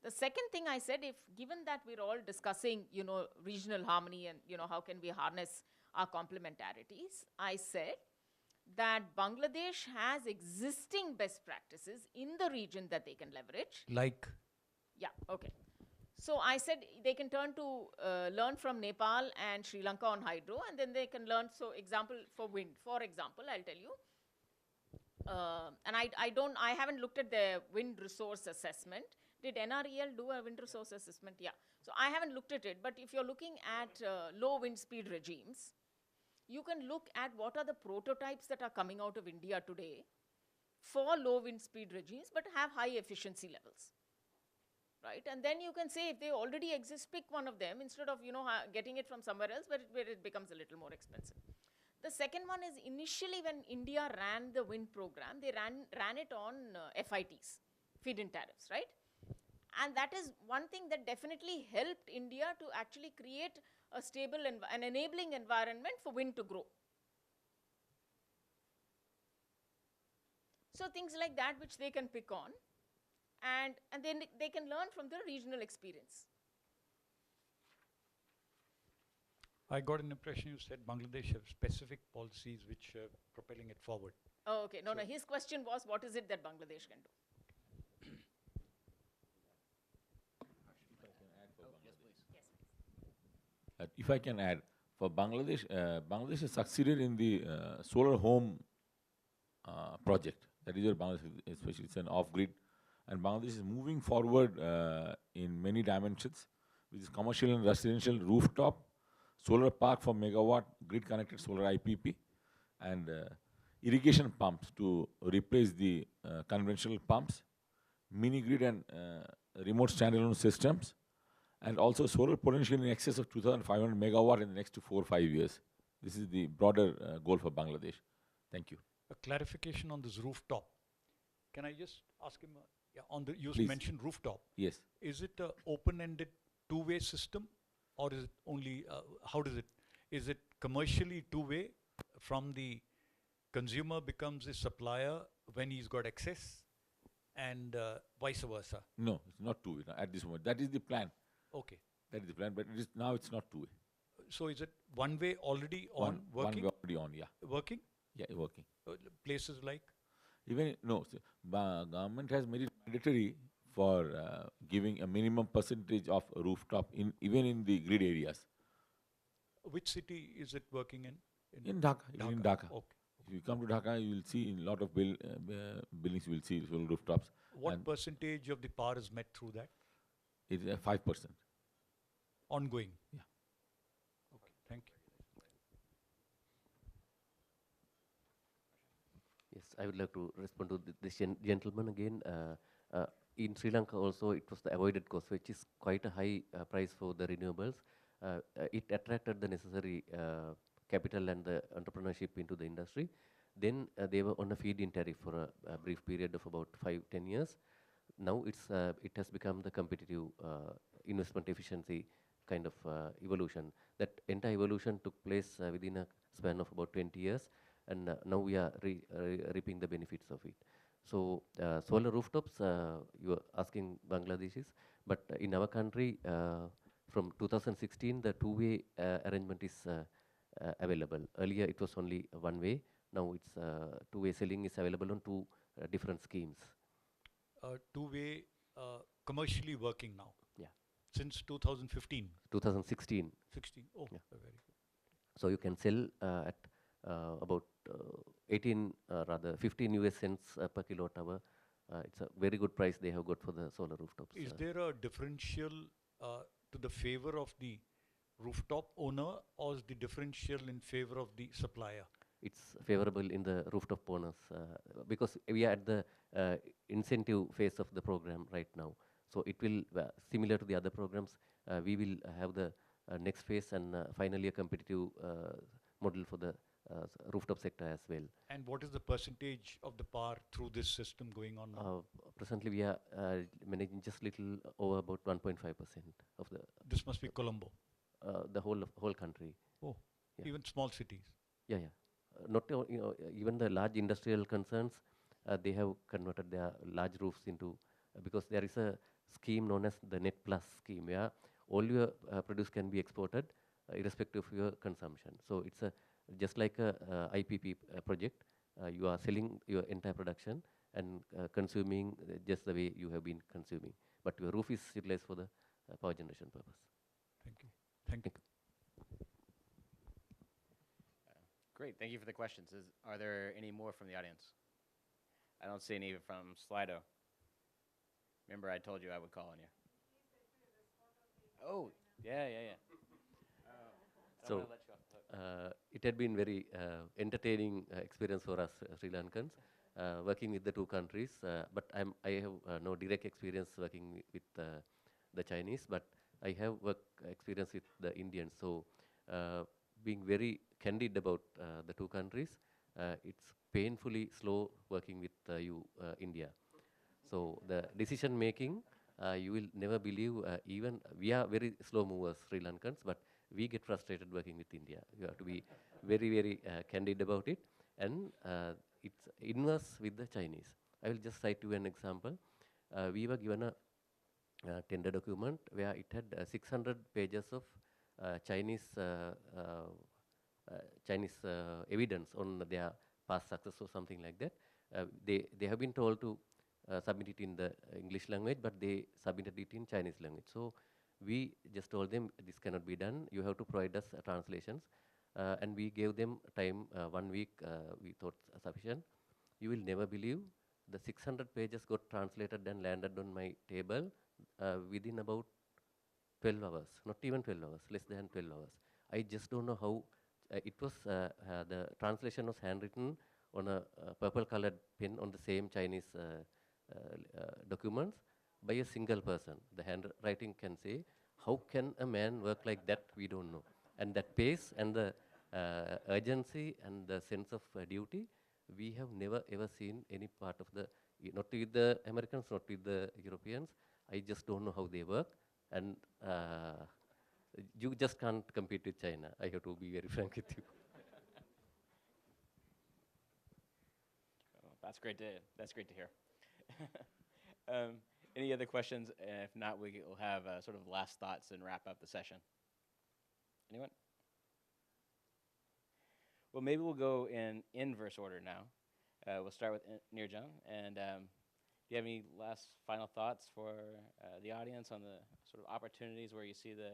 Speaker 3: The second thing I said, if given that we're all discussing, regional harmony and, how can we harness our complementarities, I said that Bangladesh has existing best practices in the region that they can leverage.
Speaker 11: Like?
Speaker 3: Yeah, okay. So I said they can turn to learn from Nepal and Sri Lanka on hydro, and then they can learn, so example for wind. For example, I'll tell you, and I haven't looked at the wind resource assessment. Did NREL do a wind resource assessment? Yeah. So I haven't looked at it, but if you're looking at low wind speed regimes, you can look at what are the prototypes that are coming out of India today for low wind speed regimes, but have high efficiency levels. Right? And then you can say if they already exist, pick one of them instead of, getting it from somewhere else where it becomes a little more expensive. The second one is initially when India ran the wind program, they ran it on FITs, feed-in tariffs, right? And that is one thing that definitely helped India to actually create a stable and enabling environment for wind to grow. So things like that which they can pick on, and then they can learn from the regional experience.
Speaker 11: I got an impression you said Bangladesh have specific policies which are propelling it forward.
Speaker 3: Oh, okay. No, his question was, what is it that Bangladesh can do?
Speaker 4: If I can add, for Bangladesh, Bangladesh has succeeded in the solar home project. That is where Bangladesh, especially it's an off-grid, and Bangladesh is moving forward in many dimensions, with this commercial and residential rooftop, solar park for megawatt, grid-connected solar IPP, and irrigation pumps to replace the conventional pumps, mini-grid and remote standalone systems, and also solar potential in excess of 2,500 megawatt in the next 4 or 5 years. This is the broader goal for Bangladesh. Thank you.
Speaker 11: A clarification on this rooftop. Can I just ask him, you
Speaker 4: Please.
Speaker 11: mentioned rooftop.
Speaker 4: Yes.
Speaker 11: Is it an open-ended two-way system, or is it only, how does it, is it commercially two-way from the consumer becomes the supplier when he's got excess, and vice versa?
Speaker 4: No, it's not two-way at this moment. That is the plan.
Speaker 11: Okay.
Speaker 4: That is the plan, but now it's not two-way.
Speaker 11: So is it one way already on, working?
Speaker 4: One way already on, yeah.
Speaker 11: Working?
Speaker 4: Yeah, working.
Speaker 11: Places like?
Speaker 4: Even, no, government has made it mandatory for giving a minimum percentage of rooftop even in the grid areas.
Speaker 11: Which city is it working in?
Speaker 4: In Dhaka. In Dhaka.
Speaker 11: Okay.
Speaker 4: If you come to Dhaka, you will see in a lot of buildings, you will see solar rooftops.
Speaker 11: What
Speaker 4: And
Speaker 11: percentage of the power is met through that?
Speaker 4: it's 5%.
Speaker 11: Ongoing?
Speaker 4: Yeah.
Speaker 11: Okay, thank you.
Speaker 5: Yes, I would like to respond to this gentleman again. In Sri Lanka also, it was the avoided cost, which is quite a high price for the renewables. It attracted the necessary capital and the entrepreneurship into the industry. Then they were on a feed-in tariff for a brief period of about 5-10 years. Now it has become the competitive investment efficiency kind of evolution. That entire evolution took place within a span of about 20 years, and now we are reaping the benefits of it. So solar rooftops, you are asking Bangladeshis, but in our country, from 2016, the two-way arrangement is available. Earlier, it was only one way. Now it's two-way selling is available on two different schemes.
Speaker 11: Two-way commercially working now?
Speaker 5: Yeah.
Speaker 11: Since 2015?
Speaker 5: 2016.
Speaker 11: 16, oh,
Speaker 5: Yeah.
Speaker 11: very good.
Speaker 5: So you can sell at about 15 US cents per kilowatt hour. It's a very good price they have got for the solar rooftops.
Speaker 11: Is there a differential to the favor of the rooftop owner, or is the differential in favor of the supplier?
Speaker 5: It's favorable in the rooftop owners because we are at the incentive phase of the program right now. So it will, similar to the other programs, we will have the next phase and finally a competitive model for the rooftop sector as well.
Speaker 11: And what is the percentage of the power through this system going on now?
Speaker 5: Presently, we are managing just little over about 1.5% of the.
Speaker 11: This must be Colombo.
Speaker 5: The whole country.
Speaker 11: Oh,
Speaker 5: yeah.
Speaker 11: Even small cities.
Speaker 5: Yeah, yeah. Not even the large industrial concerns, they have converted their large roofs into because there is a scheme known as the Net Plus scheme, where all your produce can be exported irrespective of your consumption. So it's just like a IPP project. You are selling your entire production and consuming just the way you have been consuming, but your roof is utilized for the power generation purpose.
Speaker 11: Thank you. Thank you.
Speaker 2: Great, thank you for the questions. Are there any more from the audience? I don't see any from Slido. Remember, I told you I would call on you. Oh, yeah.
Speaker 5: So it had been very entertaining experience for us Sri Lankans working with the two countries. But I have no direct experience working with the Chinese, but I have work experience with the Indians. So being very candid about the two countries, it's painfully slow working with India. So the decision making, you will never believe, even we are very slow movers, Sri Lankans, but we get frustrated working with India. You have to be very, very candid about it. And it's inverse with the Chinese. I will just cite you an example. We were given a tender document where it had 600 pages of Chinese evidence on their past success or something like that. They have been told to submit it in the English language, but they submitted it in Chinese language. So we just told them this cannot be done. You have to provide us translations, and we gave them time 1 week. We thought sufficient. You will never believe the 600 pages got translated and landed on my table within about 12 hours. Not even 12 hours, less than 12 hours. I just don't know how. It was the translation was handwritten on a purple-colored pen on the same Chinese documents by a single person. The handwriting can say, how can a man work like that? We don't know. And that pace and the urgency and the sense of duty, we have never ever seen any part of the, not with the Americans, not with the Europeans. I just don't know how they work. And you just can't compete with China. I have to be very frank with you.
Speaker 2: Oh, that's great to hear. Any other questions? If not, we will have sort of last thoughts and wrap up the session. Anyone? Well, maybe we'll go in inverse order now. We'll start with Nirjan. And do you have any last final thoughts for the audience on the sort of opportunities where you see the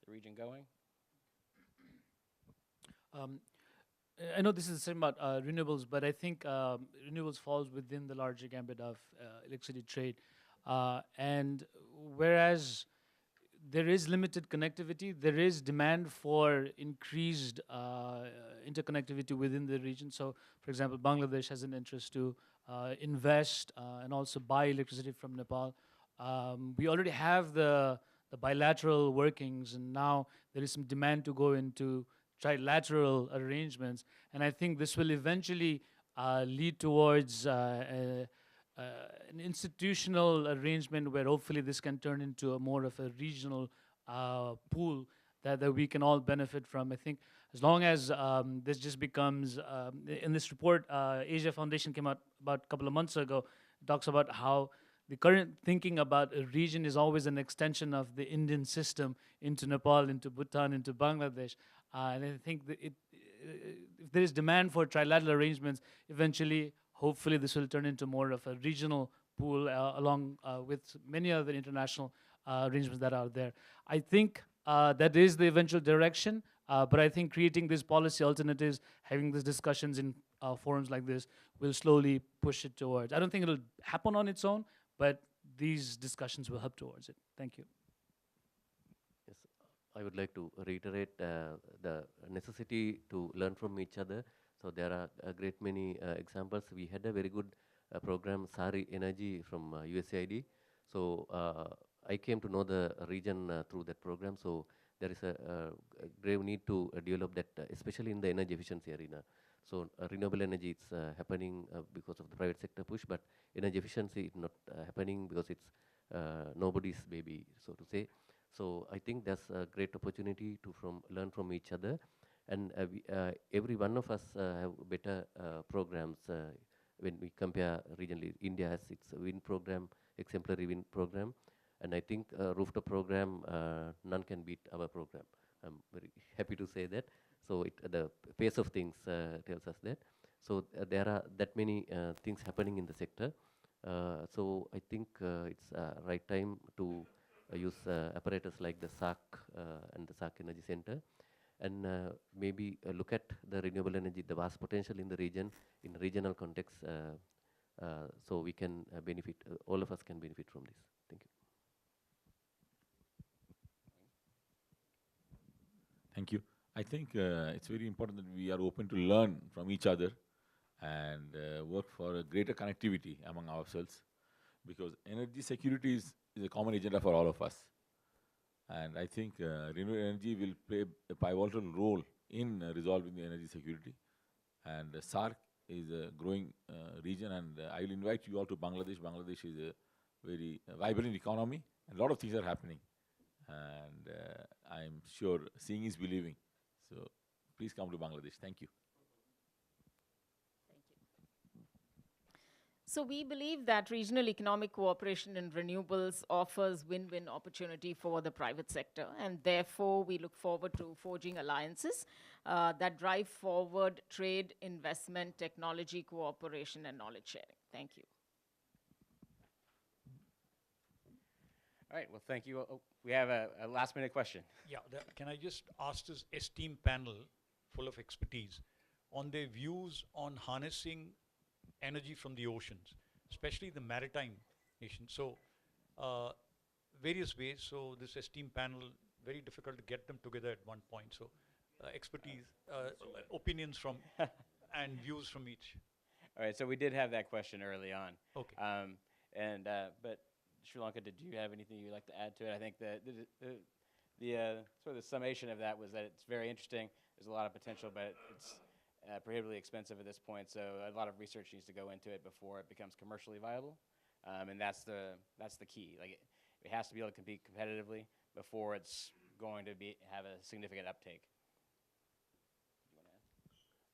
Speaker 2: region going?
Speaker 6: I know this is the same about renewables, but I think renewables falls within the larger gambit of electricity trade. And whereas there is limited connectivity, there is demand for increased interconnectivity within the region. So, for example, Bangladesh has an interest to invest and also buy electricity from Nepal. We already have the bilateral workings, and now there is some demand to go into trilateral arrangements. And I think this will eventually lead towards an institutional arrangement where hopefully this can turn into a more of a regional pool that we can all benefit from. I think as long as this just becomes, in this report, Asia Foundation came out about a couple of months ago, it talks about how the current thinking about a region is always an extension of the Indian system into Nepal, into Bhutan, into Bangladesh. And I think that if there is demand for trilateral arrangements, eventually, hopefully, this will turn into more of a regional pool along with many other international arrangements that are there. I think that is the eventual direction, but I think creating these policy alternatives, having these discussions in forums like this, will slowly push it towards. I don't think it'll happen on its own, but these discussions will help towards it. Thank you.
Speaker 5: Yes, I would like to reiterate the necessity to learn from each other. So there are a great many examples. We had a very good program, Sari Energy from USAID. So I came to know the region through that program. So there is a grave need to develop that, especially in the energy efficiency arena. So renewable energy is happening because of the private sector push, but energy efficiency is not happening because it's nobody's baby, so to say. So I think there's a great opportunity to learn from each other, and every one of us have better programs when we compare regionally. India has its wind program, exemplary wind program, and I think rooftop program, none can beat our program. I'm very happy to say that. So the pace of things tells us that. So there are that many things happening in the sector. So I think it's right time to use apparatus like the SAC and the SAC Energy Center, and maybe look at the renewable energy, the vast potential in the region, in regional context, so we can benefit, all of us can benefit from this. Thank you.
Speaker 4: Thank you. I think it's very important that we are open to learn from each other and work for a greater connectivity among ourselves, because energy security is a common agenda for all of us. And I think renewable energy will play a pivotal role in resolving the energy security. And SARC is a growing region, and I will invite you all to Bangladesh. Bangladesh is a very vibrant economy, and a lot of things are happening. And I'm sure seeing is believing. So please come to Bangladesh. Thank you.
Speaker 3: So we believe that regional economic cooperation in renewables offers win-win opportunity for the private sector, and therefore we look forward to forging alliances that drive forward trade, investment, technology cooperation, and knowledge sharing. Thank you.
Speaker 2: All right, well, thank you. Oh, we have a last-minute question.
Speaker 11: Yeah, can I just ask this esteemed panel full of expertise on their views on harnessing energy from the oceans, especially the maritime nations? So various ways. So this esteemed panel, very difficult to get them together at one point. So expertise, opinions from and views from each.
Speaker 2: All right, so we did have that question early on.
Speaker 11: Okay.
Speaker 2: But Sri Lanka, did you have anything you'd like to add to it? I think the sort of the summation of that was that it's very interesting. There's a lot of potential, but it's prohibitively expensive at this point. So a lot of research needs to go into it before it becomes commercially viable, and that's the key. Like it has to be able to compete competitively before it's going to have a significant uptake.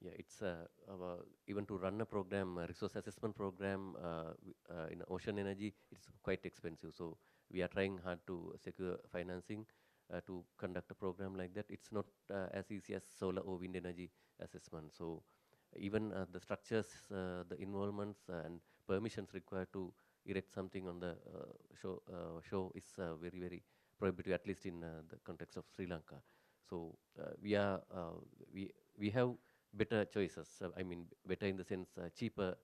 Speaker 5: Yeah, it's even to run a program, a resource assessment program in ocean energy, it's quite expensive. So we are trying hard to secure financing to conduct a program like that. It's not as easy as solar or wind energy assessment. So even the structures, the involvements and permissions required to erect something on the shore is very, very prohibitive, at least in the context of Sri Lanka. So we have better choices. I mean, better in the sense cheaper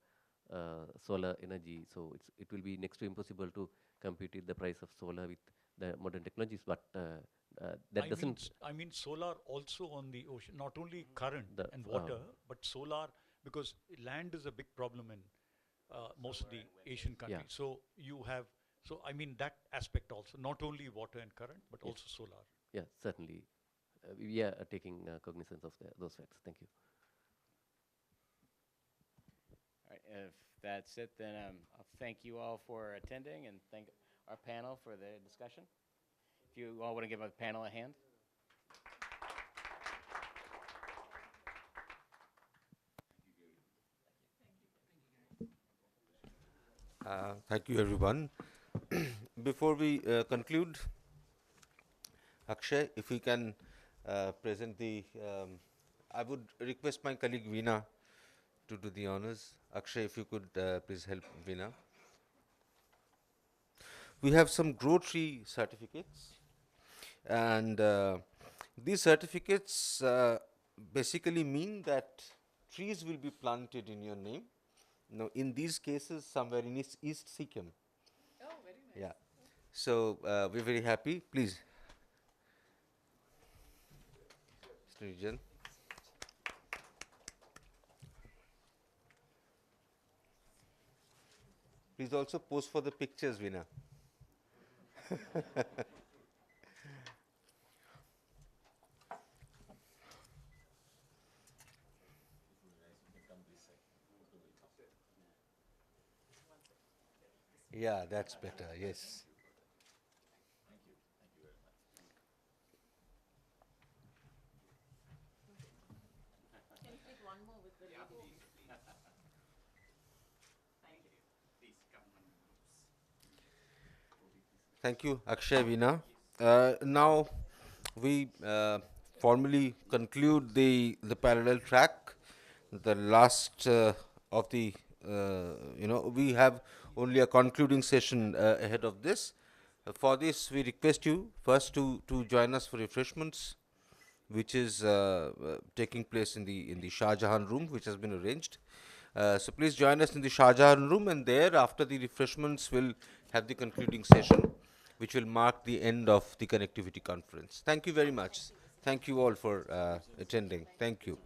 Speaker 5: solar energy. So it will be next to impossible to compete with the price of solar with the modern technologies. But that doesn't.
Speaker 11: I mean solar also on the ocean, not only current
Speaker 5: The
Speaker 11: and water, but solar, because land is a big problem in most of the Asian countries. So you have, so I mean that aspect also, not only water and current, but also solar.
Speaker 5: Yeah, certainly. We are taking cognizance of those facts. Thank you.
Speaker 2: All right, if that's it, then I'll thank you all for attending and thank our panel for the discussion. If you all want to give our panel a hand.
Speaker 1: Thank you, everyone. Before we conclude, Akshay, if we can present the, I would request my colleague Veena to do the honors. Akshay, if you could please help Veena. We have some grow tree certificates, and these certificates basically mean that trees will be planted in your name. Now, in these cases, somewhere in East Sikkim.
Speaker 3: Oh, very nice.
Speaker 1: Yeah. So we're very happy. Please, Mr. Nirjan. Please also pose for the pictures, Veena. Yeah, that's better. Yes.
Speaker 3: Can you take one more with the logo?
Speaker 1: Thank you, Akshay, Veena. Now we formally conclude the parallel track. The last of the, we have only a concluding session ahead of this. For this, we request you first to join us for refreshments, which is taking place in the Shah Jahan room, which has been arranged. So please join us in the Shah Jahan room, and there, after the refreshments, we'll have the concluding session, which will mark the end of the connectivity conference. Thank you very much. Thank you all for attending. Thank you.